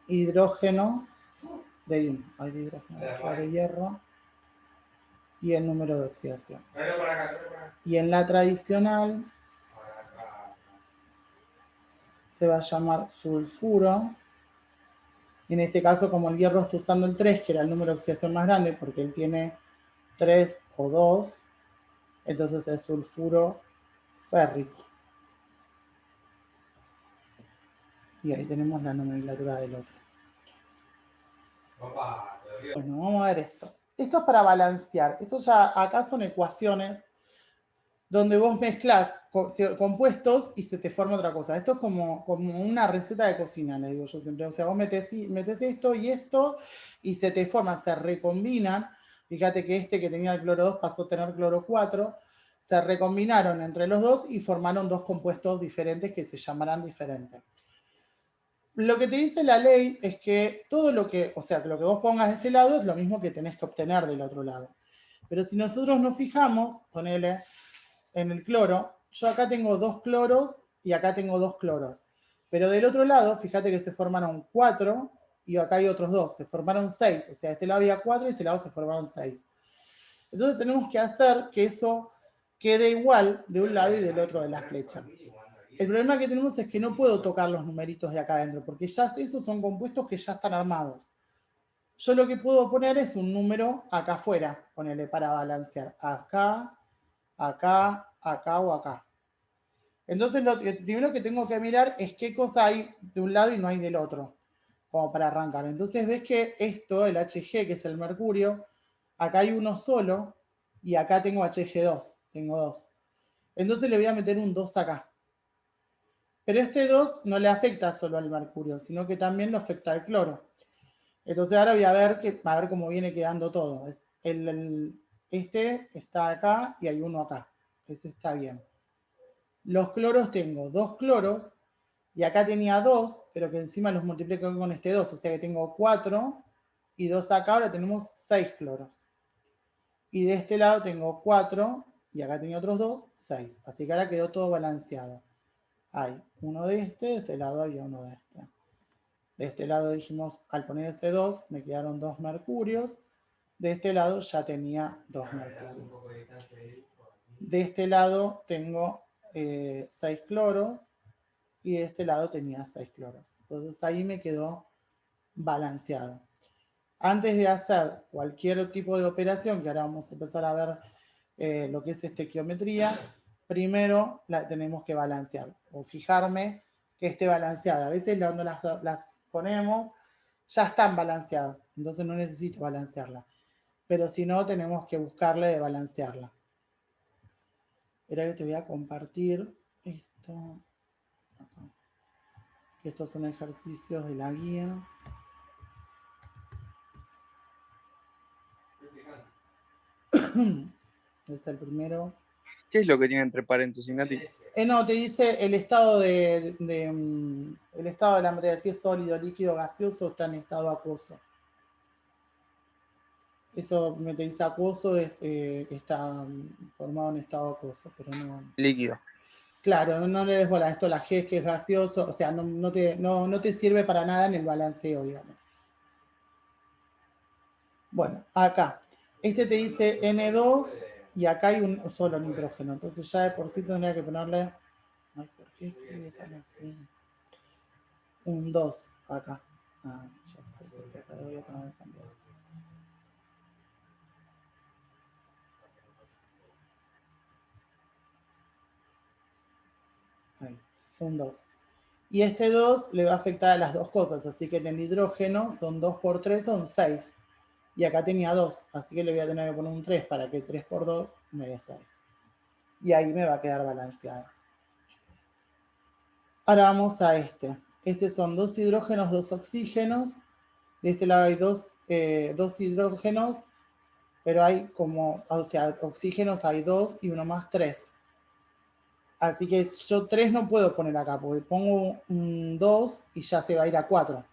hidrógeno, de hierro, y el número de oxidación. Y en la tradicional se va a llamar sulfuro. En este caso, como el hierro está usando el 3, que era el número de oxidación más grande, porque él tiene 3 o 2, entonces es sulfuro férrico. Y ahí tenemos la nomenclatura del otro. Bueno, vamos a ver esto. Esto es para balancear. Esto ya acá son ecuaciones donde vos mezclas compuestos y se te forma otra cosa. Esto es como una receta de cocina, le digo yo siempre. O sea, vos metés esto y se te forma, se recombinan. Fíjate que este que tenía el cloro 2 pasó a tener cloro 4. Se recombinaron entre los dos y formaron dos compuestos diferentes que se llamarán diferentes. Lo que te dice la ley es que todo lo que, o sea, que lo que vos pongas de este lado es lo mismo que tenés que obtener del otro lado. Pero si nosotros nos fijamos, ponele en el cloro, yo acá tengo 2 cloros y acá tengo 2 cloros. Pero del otro lado, fíjate que se formaron 4 y acá hay otros 2, se formaron 6. O sea, de este lado había 4 y de este lado se formaron 6. Entonces tenemos que hacer que eso quede igual de un lado y del otro de la flecha. El problema que tenemos es que no puedo tocar los numeritos de acá adentro, porque ya esos son compuestos que ya están armados. Yo lo que puedo poner es un número acá afuera, ponerle para balancear. Acá, acá, acá o acá. Entonces lo primero que tengo que mirar es qué cosa hay de un lado y no hay del otro, como para arrancar. Entonces ves que esto, el Hg, que es el mercurio, acá hay uno solo y acá tengo Hg2, tengo 2. Entonces le voy a meter un 2 acá. Pero este 2 no le afecta solo al mercurio, sino que también lo afecta al cloro. Entonces ahora voy a ver cómo viene quedando todo. Este está acá y hay uno acá. Ese está bien. Los cloros tengo 2 cloros y acá tenía 2, pero que encima los multiplico con este 2. O sea que tengo 4 y 2 acá. Ahora tenemos 6 cloros. Y de este lado tengo 4 y acá tenía otros 2, 6. Así que ahora quedó todo balanceado. Hay uno de este lado había uno de este. De este lado dijimos, al poner ese 2, me quedaron 2 mercurios, De este lado ya tenía 2 mercurios. De este lado tengo 6 cloros y de este lado tenía 6 cloros. Entonces ahí me quedó balanceado. Antes de hacer cualquier tipo de operación, que ahora vamos a empezar a ver lo que es estequiometría, primero la tenemos que balancear o fijarme que esté balanceada. A veces cuando las ponemos ya están balanceadas, entonces no necesito balancearla. Pero si no, tenemos que buscarle de balancearla. Espera que te voy a compartir esto. Acá. Estos son ejercicios de la guía. Este es el primero. ¿Qué es lo que tiene entre paréntesis, Nati? No, te dice el estado el estado de la materia, si es sólido, líquido, gaseoso, está en estado acuoso. Eso me te dice acuoso es que está formado en estado acuoso, pero no. Líquido. Claro, no le des bola a esto, la G que es gaseoso, o sea, no te sirve para nada en el balanceo, digamos. Bueno, acá, este te dice N2 y acá hay un solo nitrógeno, entonces ya de por sí tendría que ponerle, ay, ¿por qué escribe tan así? Un 2 acá. Ah, ya sé, porque acá lo voy a tener que cambiar. Ahí, un 2. Y este 2 le va a afectar a las dos cosas, así que en el hidrógeno son 2 por 3, son 6. Y acá tenía 2, así que le voy a tener que poner un 3 para que 3 por 2 me dé 6. Y ahí me va a quedar balanceado. Ahora vamos a este. Este son 2 hidrógenos, 2 oxígenos. De este lado hay 2 hidrógenos, pero hay como, o sea, oxígenos hay 2 y uno más 3. Así que yo 3 no puedo poner acá, porque pongo un 2 y ya se va a ir a 4.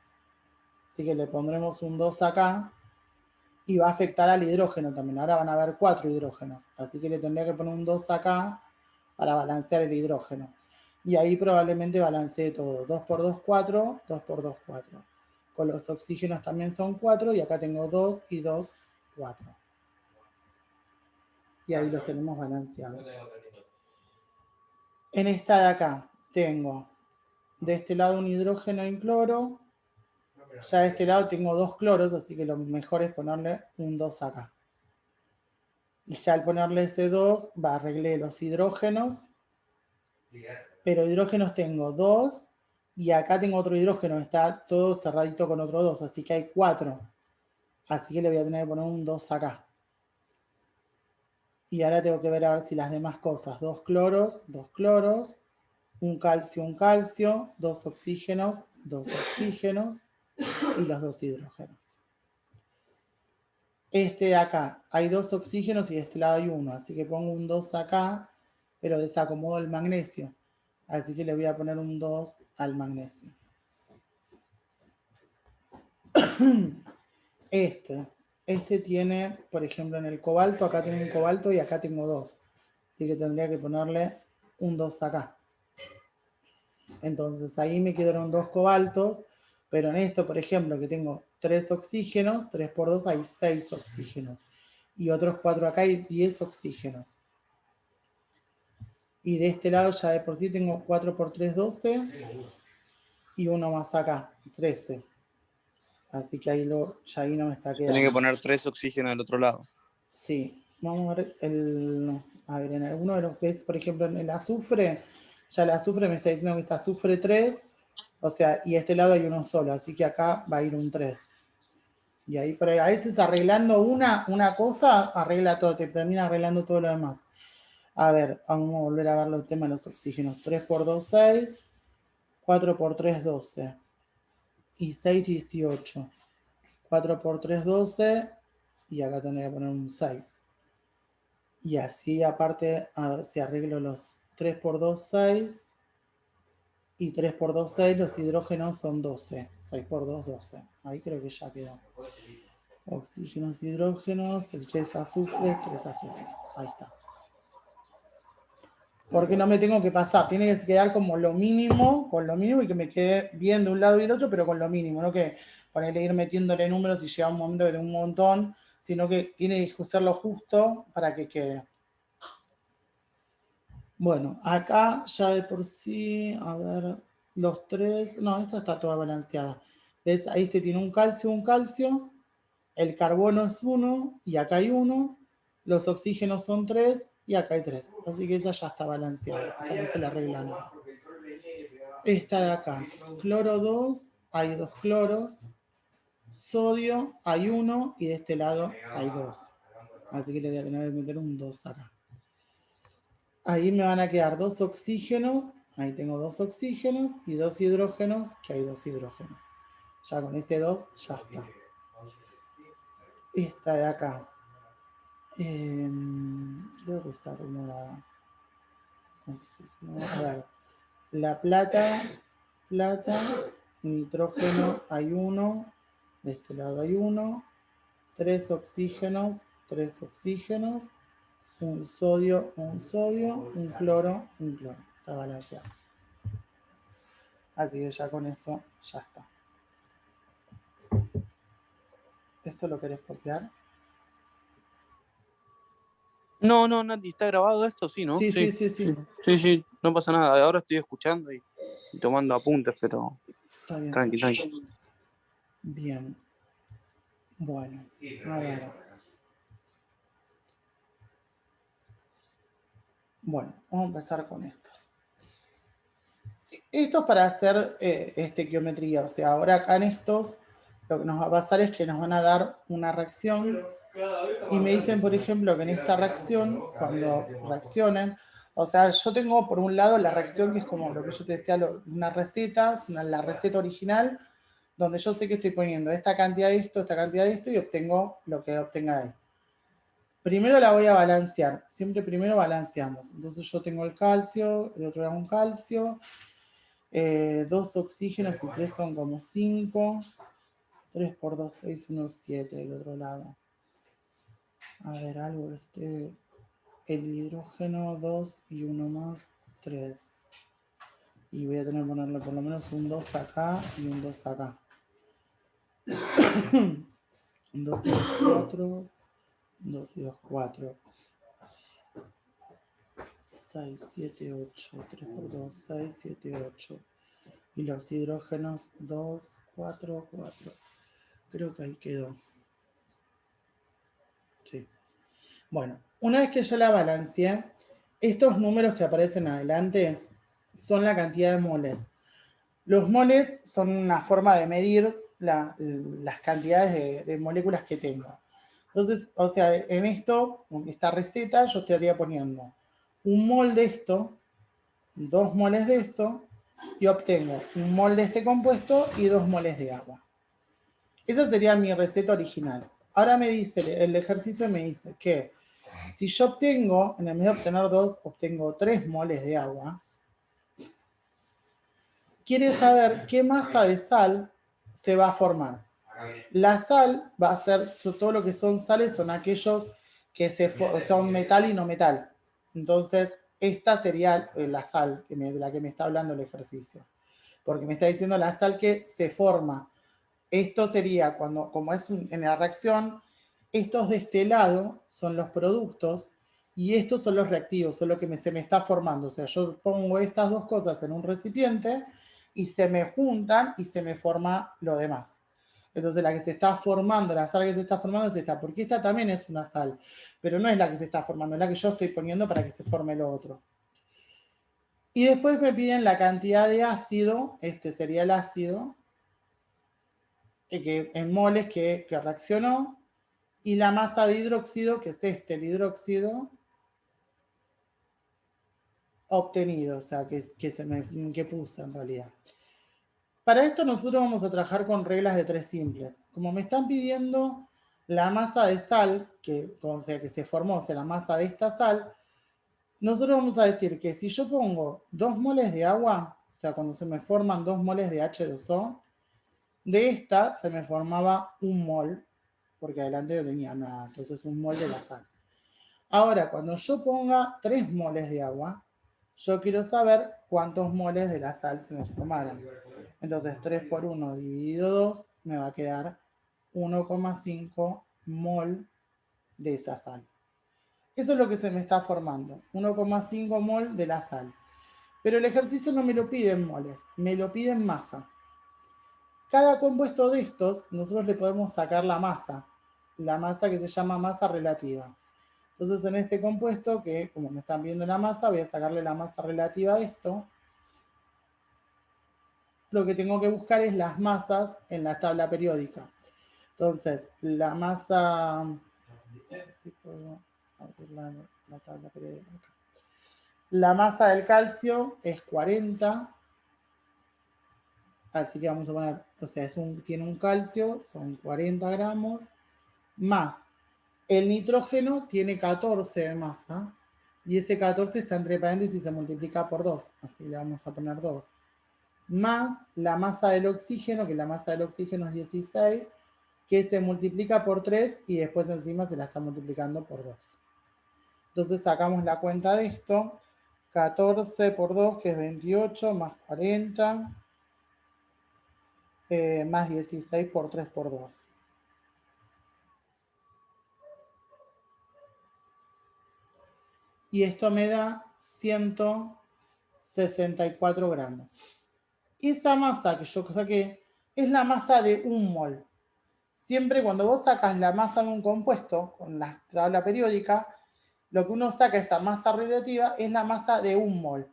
Así que le pondremos un 2 acá y va a afectar al hidrógeno también. Ahora van a haber 4 hidrógenos. Así que le tendría que poner un 2 acá para balancear el hidrógeno. Y ahí probablemente balancee todo. 2 por 2, 4. 2 por 2, 4. Con los oxígenos también son 4. Y acá tengo 2 y 2, 4. Y ahí los tenemos balanceados. En esta de acá tengo de este lado un hidrógeno y un cloro. Ya de este lado tengo 2 cloros, así que lo mejor es ponerle un 2 acá. Y ya al ponerle ese 2, arreglé los hidrógenos. Pero hidrógenos tengo 2 y acá tengo otro hidrógeno, está todo cerradito con otro 2, así que hay 4. Así que le voy a tener que poner un 2 acá. Y ahora tengo que ver a ver si las demás cosas, 2 cloros, un calcio, 2 oxígenos, 2 oxígenos y los 2 hidrógenos. Este de acá hay 2 oxígenos y de este lado hay 1, así que pongo un 2 acá, pero desacomodo el magnesio. Así que le voy a poner un 2 al magnesio. Este tiene, por ejemplo, en el cobalto, acá tengo un cobalto y acá tengo 2. Así que tendría que ponerle un 2 acá. Entonces ahí me quedaron 2 cobaltos, pero en esto, por ejemplo, que tengo 3 oxígenos, 3 por 2 hay 6 oxígenos. Y otros 4 acá hay 10 oxígenos. Y de este lado ya de por sí tengo 4 por 3, 12. Y uno más acá, 13. Así que ahí, ya ahí no me está quedando. Tiene que poner 3 oxígenos del otro lado. Sí, vamos a ver en alguno de los que es, por ejemplo, en el azufre, ya el azufre me está diciendo que es azufre 3, o sea, y este lado hay uno solo, así que acá va a ir un 3. Y ahí, pero a veces arreglando una cosa, arregla todo, te termina arreglando todo lo demás. A ver, vamos a volver a ver los temas de los oxígenos. 3 por 2, 6. 4 por 3, 12. Y 6, 18. 4 por 3, 12. Y acá tendría que poner un 6. Y así aparte, a ver si arreglo los 3 por 2, 6. Y 3 por 2, 6. Los hidrógenos son 12. 6 por 2, 12. Ahí creo que ya quedó. Oxígenos, hidrógenos. El 3 azufre, 3 azufre. Ahí está. Porque no me tengo que pasar. Tiene que quedar como lo mínimo, con lo mínimo y que me quede bien de un lado y del otro, pero con lo mínimo. No que ponerle ir metiéndole números y llega un momento que tengo un montón. sino que tiene que hacerlo justo para que quede. Bueno, acá ya de por sí, a ver, los tres, no, esta está toda balanceada. ¿Ves? Ahí este tiene un calcio, el carbono es 1 y acá hay 1, los oxígenos son 3 y acá hay 3. Así que esa ya está balanceada, esa no se le arregla nada. Esta de acá, cloro 2, hay 2 cloros, sodio hay 1 y de este lado hay 2. Así que le voy a tener que meter un 2 acá. Ahí me van a quedar 2 oxígenos, ahí tengo 2 oxígenos y 2 hidrógenos, que hay 2 hidrógenos. Ya con ese 2 ya está. Esta de acá, creo que está acomodada. A ver, la plata, nitrógeno hay 1, de este lado hay 1, 3 oxígenos, un sodio, un cloro. Está balanceado. Así que ya con eso ya está. ¿Esto lo querés copiar? No, Nati, ¿está grabado esto? Sí, ¿no? Sí. Sí, no pasa nada. Ahora estoy escuchando y tomando apuntes, pero Está bien. tranqui. Bien. Bueno, a ver. Bueno, vamos a empezar con estos. Esto es para hacer estequiometría. O sea, ahora acá en estos, lo que nos va a pasar es que nos van a dar una reacción y me dicen, por ejemplo, que en esta reacción, cuando reaccionen, o sea, yo tengo por un lado la reacción que es como lo que yo te decía, una receta, la receta original, donde yo sé que estoy poniendo esta cantidad de esto y obtengo lo que obtenga ahí. Primero la voy a balancear, siempre primero balanceamos. Entonces yo tengo el calcio, de otro lado un calcio, 2 oxígenos y 3 son como 5, 3 por 2, 6, 1, 7 del otro lado. A ver, algo el hidrógeno 2 y 1 más 3. Y voy a tener que ponerle por lo menos un 2 acá y un 2 acá. Un 2 y 2, 4. 2 y 2, 4. 6, 7, 8. 3 por 2, 6, 7, 8. Y los hidrógenos 2, 4, 4. Creo que ahí quedó. Sí. Bueno, una vez que ya la balanceé, estos números que aparecen adelante son la cantidad de moles. Los moles son una forma de medir las cantidades de moléculas que tengo. Entonces, o sea, en esta receta, yo estaría poniendo un mol de esto, 2 moles de esto, y obtengo un mol de este compuesto y 2 moles de agua. Esa sería mi receta original. Ahora me dice, el ejercicio me dice que si yo obtengo, en vez de obtener 2, obtengo 3 moles de agua, quiere saber qué masa de sal se va a formar. La sal va a ser, todo lo que son sales son aquellos que son metal y no metal. Entonces, esta sería la sal de la que me está hablando el ejercicio. Porque me está diciendo la sal que se forma. Esto sería cuando, como es en la reacción, estos de este lado son los productos y estos son los reactivos, son lo que se me está formando. O sea, yo pongo estas dos cosas en un recipiente y se me juntan y se me forma lo demás. Entonces la que se está formando, la sal que se está formando es esta, porque esta también es una sal, pero no es la que se está formando, es la que yo estoy poniendo para que se forme lo otro. Y después me piden la cantidad de ácido, este sería el ácido, en moles que reaccionó, y la masa de hidróxido, que es el hidróxido obtenido, o sea, que puse en realidad. Para esto nosotros vamos a trabajar con reglas de 3 simples. Como me están pidiendo la masa de sal, o sea, que se formó, o sea, la masa de esta sal, nosotros vamos a decir que si yo pongo 2 moles de agua, o sea, cuando se me forman 2 moles de H2O, de esta se me formaba 1 mol, porque adelante no tenía nada, entonces 1 mol de la sal. Ahora, cuando yo ponga 3 moles de agua, yo quiero saber cuántos moles de la sal se me formaron. Entonces, 3 por 1 dividido 2 me va a quedar 1,5 mol de esa sal. Eso es lo que se me está formando, 1,5 mol de la sal. Pero el ejercicio no me lo pide en moles, me lo pide en masa. Cada compuesto de estos, nosotros le podemos sacar la masa que se llama masa relativa. Entonces en este compuesto, que como me están viendo la masa, voy a sacarle la masa relativa de esto. Lo que tengo que buscar es las masas en la tabla periódica. Entonces, la masa... A ver si puedo abrir la tabla periódica acá. La masa del calcio es 40. Así que vamos a poner, o sea, tiene un calcio, son 40 gramos, más el nitrógeno tiene 14 de masa, y ese 14 está entre paréntesis y se multiplica por 2, así le vamos a poner 2. Más la masa del oxígeno, que la masa del oxígeno es 16, que se multiplica por 3 y después encima se la está multiplicando por 2. Entonces sacamos la cuenta de esto, 14 por 2, que es 28, más 40, más 16 por 3 por 2. Y esto me da 164 gramos. Esa masa que yo saqué es la masa de un mol. Siempre cuando vos sacas la masa de un compuesto con la tabla periódica, lo que uno saca, esa masa relativa, es la masa de un mol.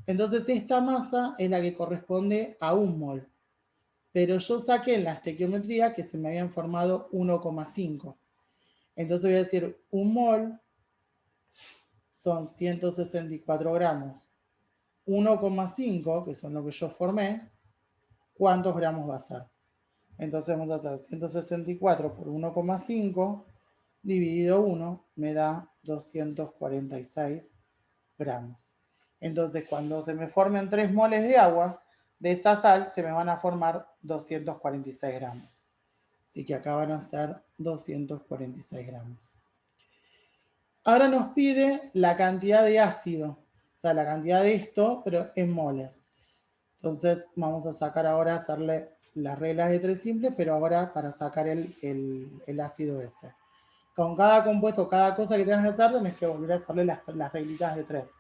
Entonces esta masa es la que corresponde a un mol. Pero yo saqué en la estequiometría que se me habían formado 1,5. Entonces voy a decir un mol son 164 gramos. 1,5, que son lo que yo formé, ¿cuántos gramos va a ser? Entonces vamos a hacer 164 por 1,5 dividido 1 me da 246 gramos. Entonces cuando se me formen 3 moles de agua, de esa sal se me van a formar 246 gramos. Así que acá van a ser 246 gramos. Ahora nos pide la cantidad de ácido, o sea, la cantidad de esto, pero en moles. Entonces vamos a sacar ahora, hacerle las reglas de 3 simples, pero ahora para sacar el ácido ese. Con cada compuesto, cada cosa que tengas que hacer, tenés que volver a hacerle las reglitas de 3.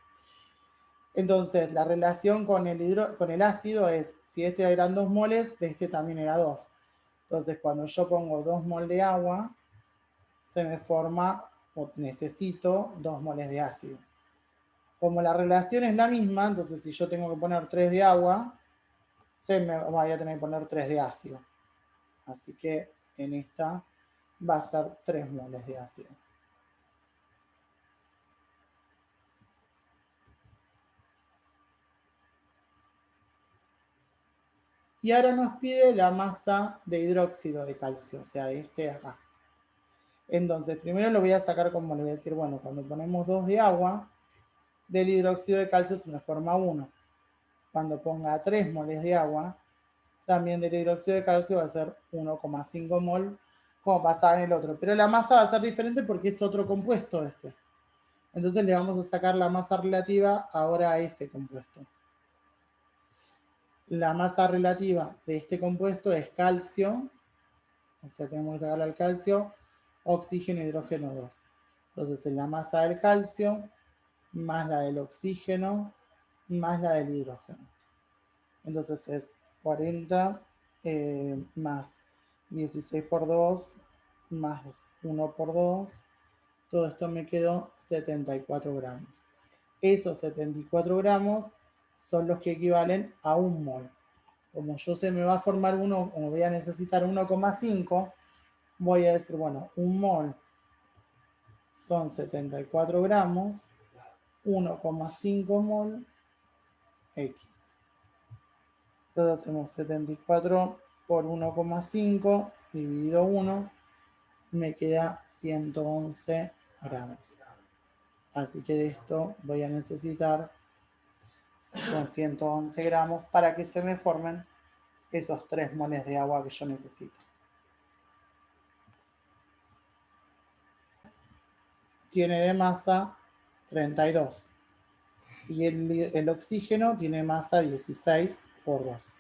Entonces, la relación con el ácido es, si este eran 2 moles, de este también era 2. Entonces, cuando yo pongo 2 moles de agua, se me forma, o necesito, 2 moles de ácido. Como la relación es la misma, entonces si yo tengo que poner 3 de agua, voy a tener que poner 3 de ácido. Así que en esta va a ser 3 moles de ácido. Y ahora nos pide la masa de hidróxido de calcio, o sea, de este de acá. Entonces, primero lo voy a sacar como le voy a decir, bueno, cuando ponemos 2 de agua, del hidróxido de calcio se me forma 1. Cuando ponga 3 moles de agua, también del hidróxido de calcio va a ser 1,5 mol, como pasaba en el otro. Pero la masa va a ser diferente porque es otro compuesto este. Entonces le vamos a sacar la masa relativa ahora a ese compuesto. La masa relativa de este compuesto es calcio, o sea, tenemos que sacarle al calcio, oxígeno, hidrógeno 2. Entonces es la masa del calcio más la del oxígeno más la del hidrógeno. Entonces es 40 más 16 por 2 más 1 por 2. Todo esto me quedó 74 gramos. Esos 74 gramos son los que equivalen a un mol. Como yo se me va a formar uno, como voy a necesitar 1,5, voy a decir, bueno, un mol son 74 gramos, 1,5 mol X. Entonces hacemos 74 por 1,5 dividido 1, me queda 111 gramos. Así que de esto voy a necesitar con 111 gramos para que se me formen esos 3 moles de agua que yo necesito. Tiene de masa 32 y el oxígeno tiene masa 16 por 2.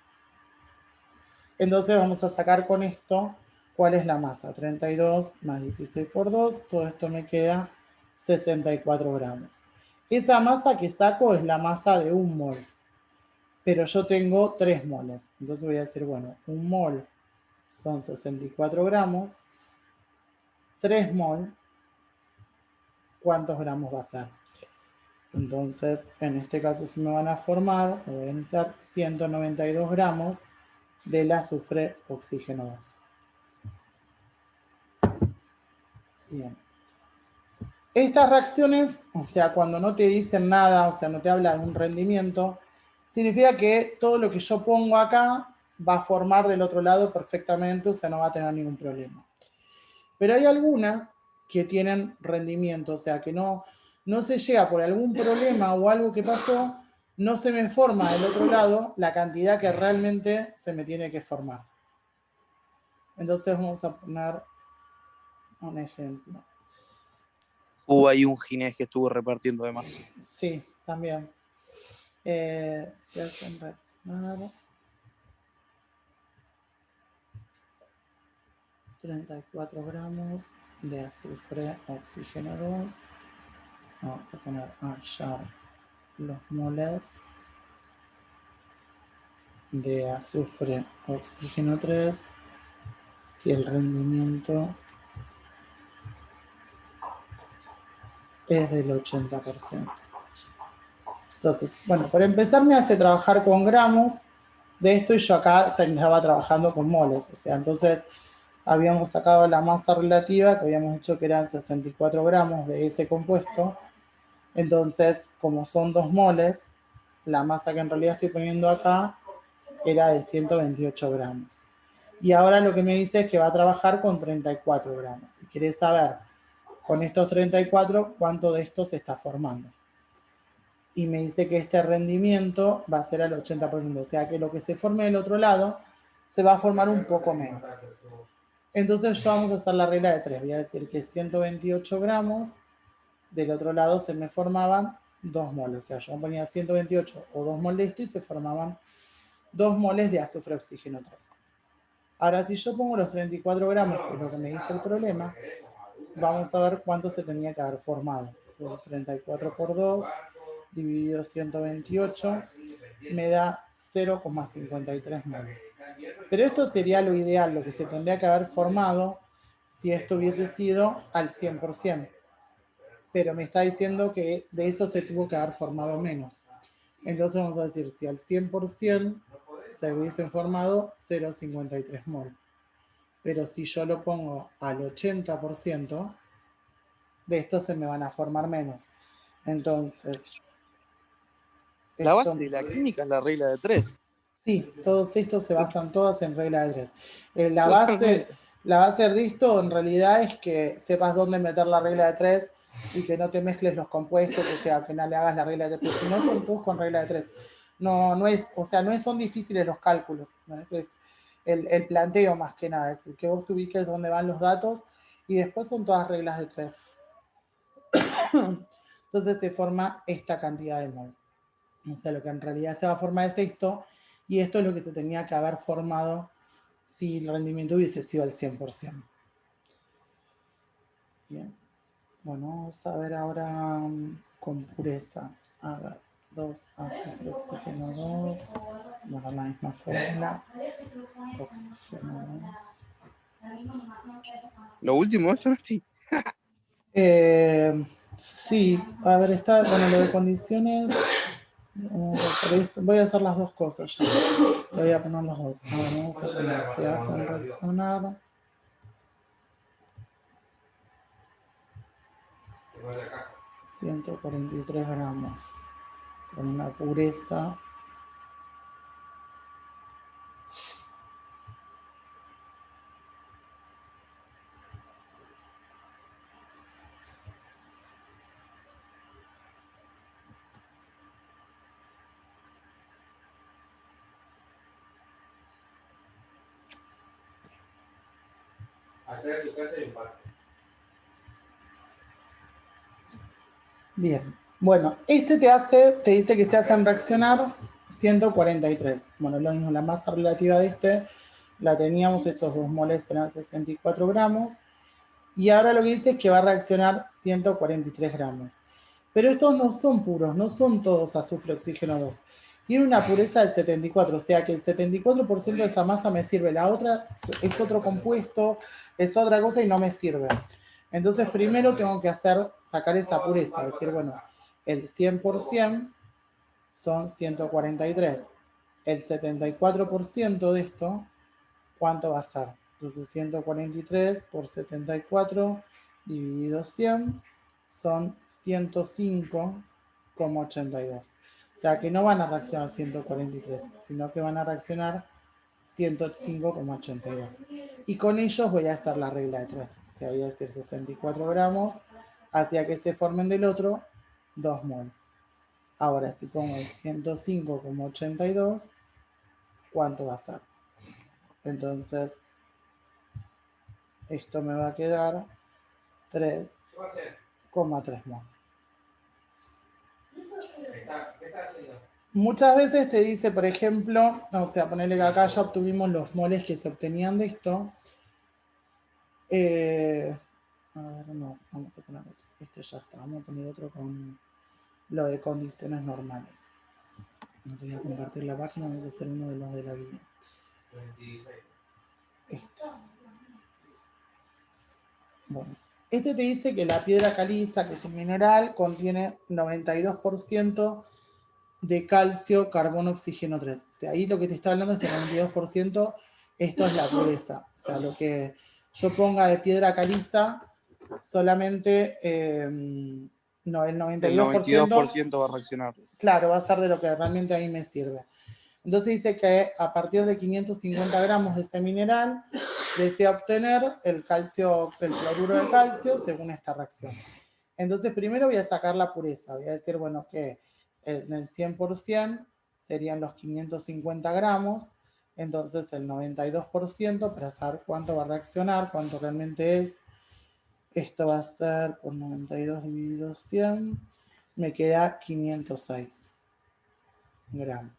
Entonces vamos a sacar con esto ¿Cuál es la masa? 32 más 16 por 2, todo esto me queda 64 gramos. Esa masa que saco es la masa de 1 mol, pero yo tengo 3 moles. Entonces voy a decir, bueno, 1 mol son 64 gramos, 3 mol, ¿cuántos gramos va a ser? Entonces, en este caso, si me van a formar, me voy a necesitar 192 gramos del azufre oxígeno 2. Bien. Estas reacciones, o sea, cuando no te dicen nada, o sea, no te habla de un rendimiento, significa que todo lo que yo pongo acá va a formar del otro lado perfectamente, o sea, no va a tener ningún problema. Pero hay algunas que tienen rendimiento, o sea, que no se llega por algún problema o algo que pasó, no se me forma del otro lado la cantidad que realmente se me tiene que formar. Entonces vamos a poner un ejemplo. Hubo ahí un ginés que estuvo repartiendo de más. Sí, también. Se hacen reaccionar 34 gramos de azufre oxígeno 2. Vamos a poner hallar los moles de azufre oxígeno 3 si el rendimiento es del 80%. Entonces, bueno, por empezar me hace trabajar con gramos de esto y yo acá estaba trabajando con moles. O sea, entonces habíamos sacado la masa relativa que habíamos dicho que eran 64 gramos de ese compuesto. Entonces, como son 2 moles, la masa que en realidad estoy poniendo acá era de 128 gramos. Y ahora lo que me dice es que va a trabajar con 34 gramos. Si querés saber con estos 34 cuánto de esto se está formando. Y me dice que este rendimiento va a ser al 80%. O sea que lo que se forme del otro lado se va a formar un poco menos. Entonces ya vamos a hacer la regla de 3. Voy a decir que 128 gramos, del otro lado se me formaban 2 moles. O sea, yo ponía 128 o 2 moles de esto y se formaban 2 moles de azufre oxígeno 3. Ahora, si yo pongo los 34 gramos, que es lo que me dice el problema, vamos a ver cuánto se tenía que haber formado. Entonces, 34 por 2 dividido 128 me da 0,53 moles. Pero esto sería lo ideal, lo que se tendría que haber formado si esto hubiese sido al 100%. Pero me está diciendo que de eso se tuvo que haber formado menos. Entonces vamos a decir, si al 100% se hubiese formado 0,53 mol. Pero si yo lo pongo al 80%, de esto se me van a formar menos. Entonces... La base de la química es la regla de 3. Sí, todos estos se basan todas en regla de 3. La base de esto en realidad es que sepas dónde meter la regla de 3 y que no te mezcles los compuestos, o sea, que no le hagas la regla de 3, porque si no son todos con regla de 3. No es, o sea, no son difíciles los cálculos, ¿no? Es el planteo más que nada, es el que vos te ubiques dónde van los datos y después son todas reglas de 3. Entonces se forma esta cantidad de mol. O sea, lo que en realidad se va a formar es esto, y esto es lo que se tenía que haber formado si el rendimiento hubiese sido al 100%. Bien. Bueno, vamos a ver ahora con pureza. A ver, 2 azufre oxígeno 2. Bueno, la misma fórmula. Oxígeno 2. Lo último, esto no estoy. Sí, a ver, está, bueno, lo de condiciones. Voy a hacer las dos cosas ya. Le voy a poner los dos. Ahora vamos a poner, se hacen reaccionar. $143 gramos con una pureza . Bien, bueno, este te dice que se hacen reaccionar 143. Bueno, lo mismo, la masa relativa de este la teníamos, estos 2 moles eran 64 gramos, y ahora lo que dice es que va a reaccionar 143 gramos. Pero estos no son puros, no son todos azufre, oxígeno 2. Tiene una pureza del 74, o sea que el 74% de esa masa me sirve. La otra es otro compuesto, es otra cosa y no me sirve. Entonces primero tengo que sacar esa pureza, es decir, bueno, el 100% son 143. El 74% de esto, ¿cuánto va a ser? Entonces 143 por 74 dividido 100 son 105,82. O sea que no van a reaccionar 143, sino que van a reaccionar 105,82. Y con ellos voy a hacer la regla de 3. O sea, voy a decir 64 gramos hacia que se formen del otro 2 mol. Ahora, si pongo el 105,82, ¿cuánto va a ser? Entonces, esto me va a quedar 3,3 mol. Muchas veces te dice, por ejemplo, o sea, ponerle que acá ya obtuvimos los moles que se obtenían de esto. A ver, no, vamos a poner otro. Este ya está, vamos a poner otro con lo de condiciones normales. No te voy a compartir la página, vamos a hacer uno de los de la guía. Bueno, este te dice que la piedra caliza, que es un mineral, contiene 92% de calcio, carbono, oxígeno 3. O sea, ahí lo que te está hablando es que el 92%, esto es la pureza. O sea, lo que yo ponga de piedra caliza, solamente, no, el 92% va a reaccionar. claro, va a ser de lo que realmente a mí me sirve. Entonces dice que a partir de 550 gramos de ese mineral desea obtener el calcio, el cloruro de calcio según esta reacción. Entonces primero voy a sacar la pureza, voy a decir, bueno, que en el 100% serían los 550 gramos, entonces el 92% para saber cuánto va a reaccionar, cuánto realmente es, esto va a ser por 92 dividido 100, me queda 506 gramos.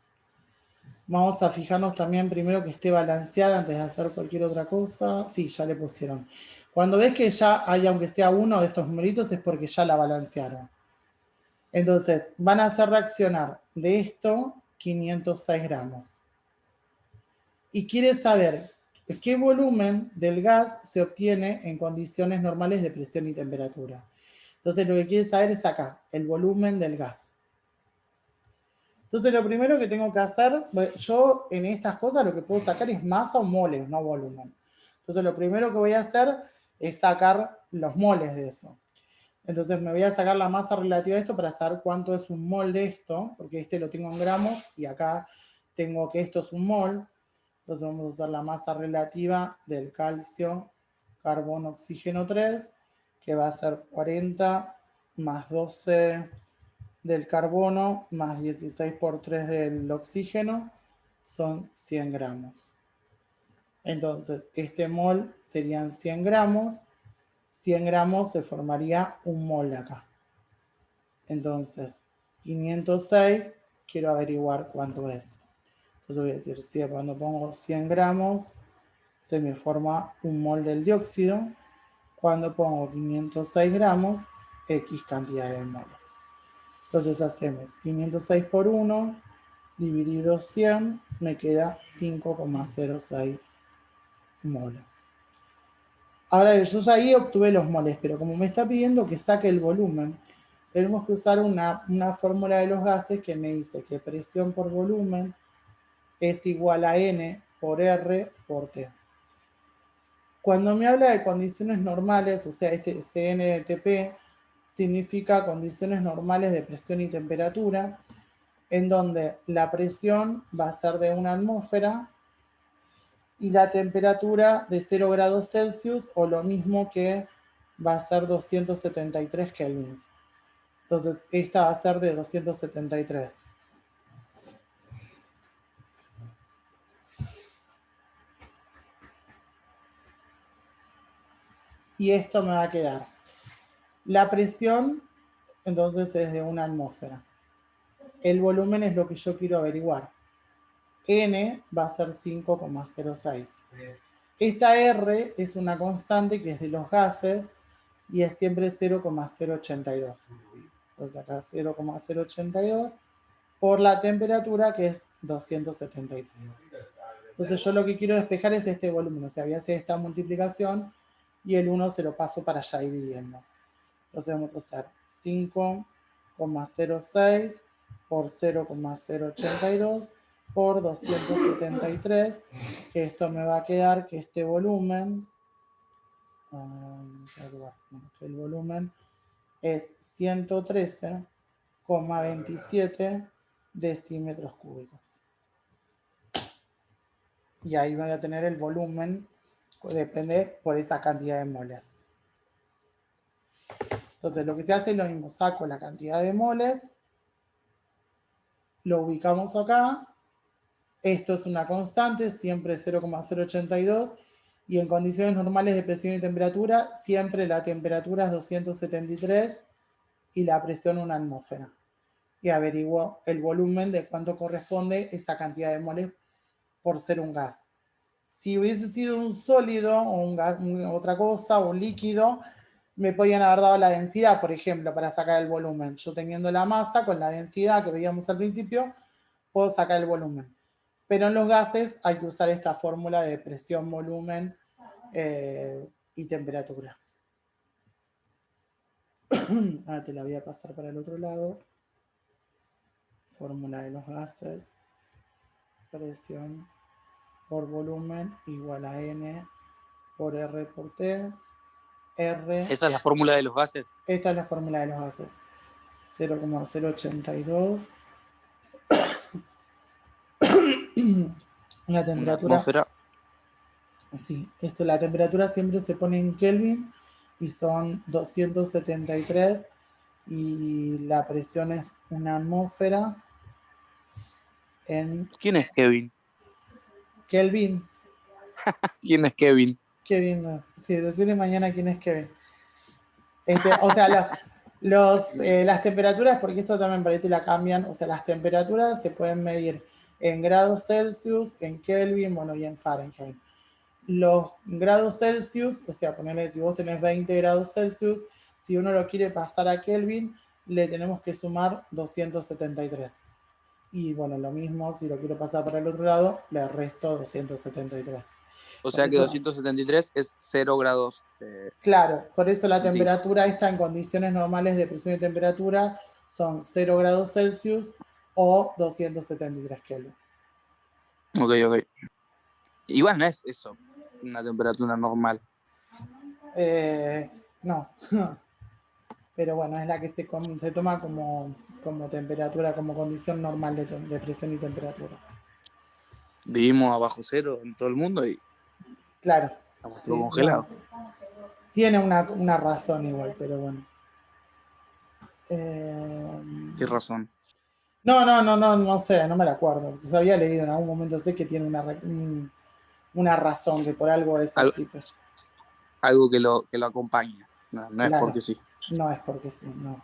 Vamos a fijarnos también primero que esté balanceada antes de hacer cualquier otra cosa. Sí, ya le pusieron. Cuando ves que ya hay, aunque sea uno de estos numeritos, es porque ya la balancearon. Entonces, van a hacer reaccionar de esto 506 gramos. Y quiere saber qué volumen del gas se obtiene en condiciones normales de presión y temperatura. Entonces, lo que quiere saber es acá, el volumen del gas. Entonces, lo primero que tengo que hacer, yo en estas cosas lo que puedo sacar es masa o moles, no volumen. Entonces, lo primero que voy a hacer es sacar los moles de eso. Entonces, me voy a sacar la masa relativa de esto para saber cuánto es un mol de esto, porque este lo tengo en gramos y acá tengo que esto es un mol. Entonces, vamos a usar la masa relativa del calcio, carbono, oxígeno 3, que va a ser 40 más 12 del carbono más 16 por 3 del oxígeno son 100 gramos. Entonces, este mol serían 100 gramos. 100 gramos se formaría un mol acá. Entonces, 506, quiero averiguar cuánto es. Entonces voy a decir, si cuando pongo 100 gramos, se me forma un mol del dióxido. Cuando pongo 506 gramos, X cantidad de moles. Entonces hacemos 506 por 1 dividido 100, me queda 5,06 moles. Ahora yo ya ahí obtuve los moles, pero como me está pidiendo que saque el volumen, tenemos que usar una fórmula de los gases que me dice que presión por volumen es igual a N por R por T. Cuando me habla de condiciones normales, o sea, este CNTP significa condiciones normales de presión y temperatura, en donde la presión va a ser de 1 atmósfera y la temperatura de 0 grados Celsius, o lo mismo que va a ser 273 kelvins. Entonces, esta va a ser de 273. Y esto me va a quedar. La presión, entonces, es de 1 atmósfera. El volumen es lo que yo quiero averiguar. N va a ser 5,06. Esta R es una constante que es de los gases y es siempre 0,082. Entonces acá 0,082 por la temperatura que es 273. Entonces yo lo que quiero despejar es este volumen, o sea, voy a hacer esta multiplicación y el 1 se lo paso para allá dividiendo. Entonces vamos a hacer 5,06 por 0,082 por 273, que esto me va a quedar que este volumen, que el volumen es 113,27 decímetros cúbicos. Y ahí voy a tener el volumen, depende por esa cantidad de moles. Entonces lo que se hace es lo mismo, saco la cantidad de moles, lo ubicamos acá, esto es una constante, siempre 0,082, y en condiciones normales de presión y temperatura, siempre la temperatura es 273 y la presión una atmósfera. Y averiguo el volumen de cuánto corresponde esa cantidad de moles por ser un gas. Si hubiese sido un sólido o un gas, otra cosa, o un líquido, me podían haber dado la densidad, por ejemplo, para sacar el volumen. Yo teniendo la masa con la densidad que veíamos al principio, puedo sacar el volumen. Pero en los gases hay que usar esta fórmula de presión, volumen y temperatura. Ahora te la voy a pasar para el otro lado. Fórmula de los gases. Presión por volumen igual a N por R por T. R. Esa es la fórmula de los gases. Esta es la fórmula de los gases. 0,082. Una temperatura. Una atmósfera. Sí, la temperatura siempre se pone en Kelvin y son 273 y la presión es una atmósfera en ¿Quién es Kevin? Kelvin. ¿Quién es Kevin? Kevin, no. Sí, decirle mañana quién es Kevin. O sea, las temperaturas, porque esto también para ti la cambian, o sea, las temperaturas se pueden medir en grados Celsius, en Kelvin, bueno, y en Fahrenheit. Los grados Celsius, o sea, ponerle, si vos tenés 20 grados Celsius, si uno lo quiere pasar a Kelvin, le tenemos que sumar 273. Y bueno, lo mismo, si lo quiero pasar para el otro lado, le resto 273. O sea que 273 es 0 grados. Claro, por eso la temperatura está en condiciones normales de presión y temperatura, son 0 grados Celsius o 273 Kelvin. Ok. Igual no es eso, una temperatura normal. No. Pero bueno, es la que se toma como temperatura, como condición normal de presión y temperatura. Vivimos abajo cero en todo el mundo y claro, estamos todo congelados. No. Tiene una razón igual, pero bueno. ¿Qué razón? No sé, no me la acuerdo. Pues había leído en algún momento, sé que tiene una razón, que por algo es así. Pero... algo que lo acompaña, no claro, es porque sí. No es porque sí, no.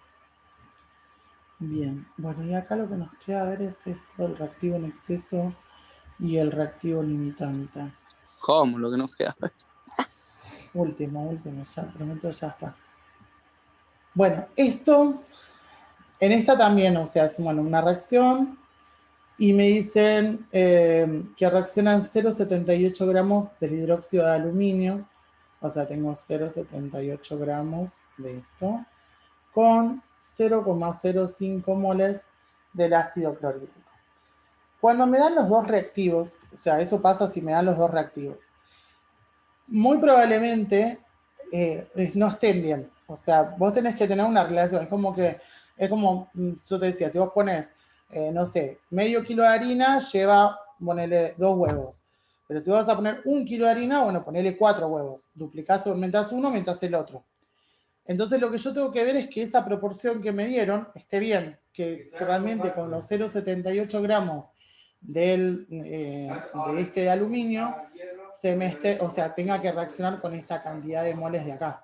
Bien, bueno, y acá lo que nos queda ver es esto, el reactivo en exceso y el reactivo limitante. ¿Cómo? Lo que nos queda ver. Último, ya, prometo, ya está. Bueno, esto, en esta también, o sea, es una reacción y me dicen que reaccionan 0,78 gramos del hidróxido de aluminio, o sea, tengo 0,78 gramos de esto, con 0,05 moles del ácido clorhídrico. Cuando me dan los dos reactivos, o sea, eso pasa si me dan los dos reactivos, muy probablemente no estén bien. O sea, vos tenés que tener una relación. Es como, yo te decía, si vos pones, no sé, medio kilo de harina, lleva, ponele 2 huevos. Pero si vas a poner 1 kilo de harina, bueno, ponele 4 huevos. Duplicás, aumentás uno, aumentás el otro. Entonces lo que yo tengo que ver es que esa proporción que me dieron esté bien, que realmente con los 0,78 gramos de este de aluminio tenga que reaccionar con esta cantidad de moles de acá.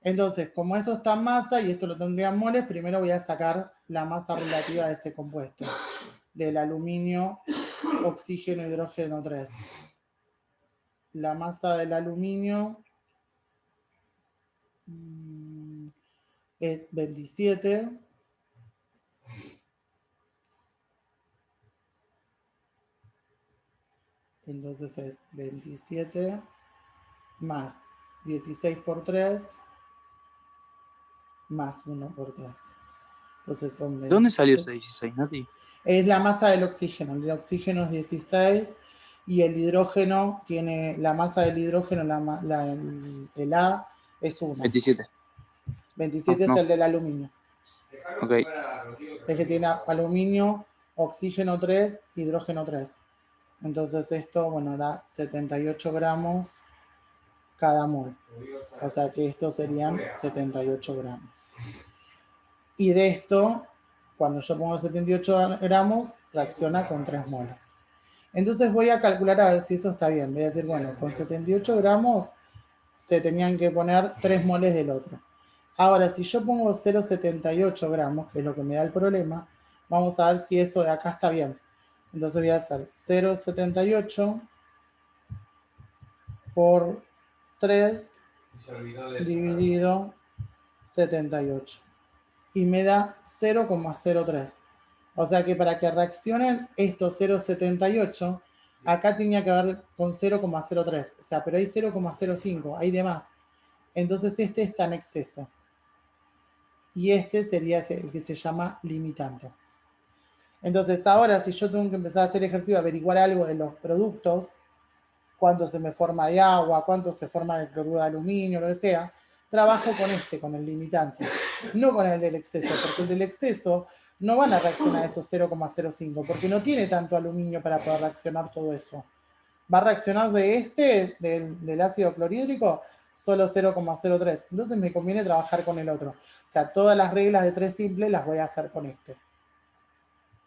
Entonces, como esto está en masa y esto lo tendría en moles, primero voy a sacar la masa relativa de ese compuesto, del aluminio oxígeno, hidrógeno 3. La masa del aluminio es 27. Entonces es 27 más 16 por 3 más 1 por 3. Entonces son ¿De dónde salió 27. ese 16, Nati? Es la masa del oxígeno. El oxígeno es 16 y el hidrógeno tiene, la masa del hidrógeno, el A es 1. 27. 27 No, es el del aluminio. Ok. Es que tiene aluminio, oxígeno 3, hidrógeno 3. Entonces esto, bueno, da 78 gramos cada mol. O sea que estos serían 78 gramos. Y de esto, cuando yo pongo 78 gramos, reacciona con 3 moles. Entonces voy a calcular a ver si eso está bien. Voy a decir, bueno, con 78 gramos se tenían que poner 3 moles del otro. Ahora, si yo pongo 0,78 gramos, que es lo que me da el problema, vamos a ver si esto de acá está bien. Entonces voy a hacer 0,78 por 3 dividido 78. Y me da 0,03. O sea que para que reaccionen estos 0,78, acá tenía que haber con 0,03. O sea, pero hay 0,05, hay de más. Entonces este está en exceso. Y este sería el que se llama limitante. Entonces ahora si yo tengo que empezar a hacer ejercicio, averiguar algo de los productos, cuánto se me forma de agua, cuánto se forma de cloruro de aluminio, lo que sea, trabajo con el limitante, no con el del exceso, porque el del exceso no van a reaccionar esos 0,05, porque no tiene tanto aluminio para poder reaccionar todo eso. Va a reaccionar del ácido clorhídrico, solo 0,03. Entonces me conviene trabajar con el otro. O sea, todas las reglas de 3 simples las voy a hacer con este,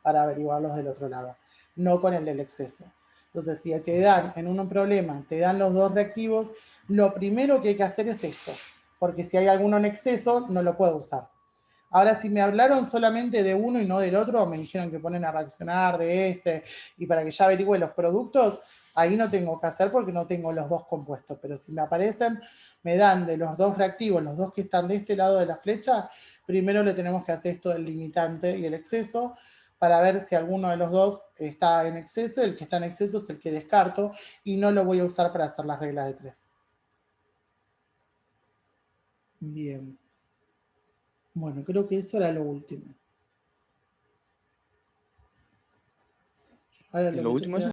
para averiguarlos del otro lado, no con el del exceso. Entonces, si te dan en un problema, te dan los dos reactivos, lo primero que hay que hacer es esto, porque si hay alguno en exceso, no lo puedo usar. Ahora, si me hablaron solamente de uno y no del otro, me dijeron que ponen a reaccionar de este, y para que ya averigüe los productos, ahí no tengo que hacer porque no tengo los dos compuestos. Pero si me aparecen, me dan de los dos reactivos, los dos que están de este lado de la flecha, primero le tenemos que hacer esto del limitante y el exceso, para ver si alguno de los dos está en exceso. El que está en exceso es el que descarto y no lo voy a usar para hacer las reglas de 3. Bien. Bueno, creo que eso era lo último. Ahora ¿Es lo lo que te último queda... eso?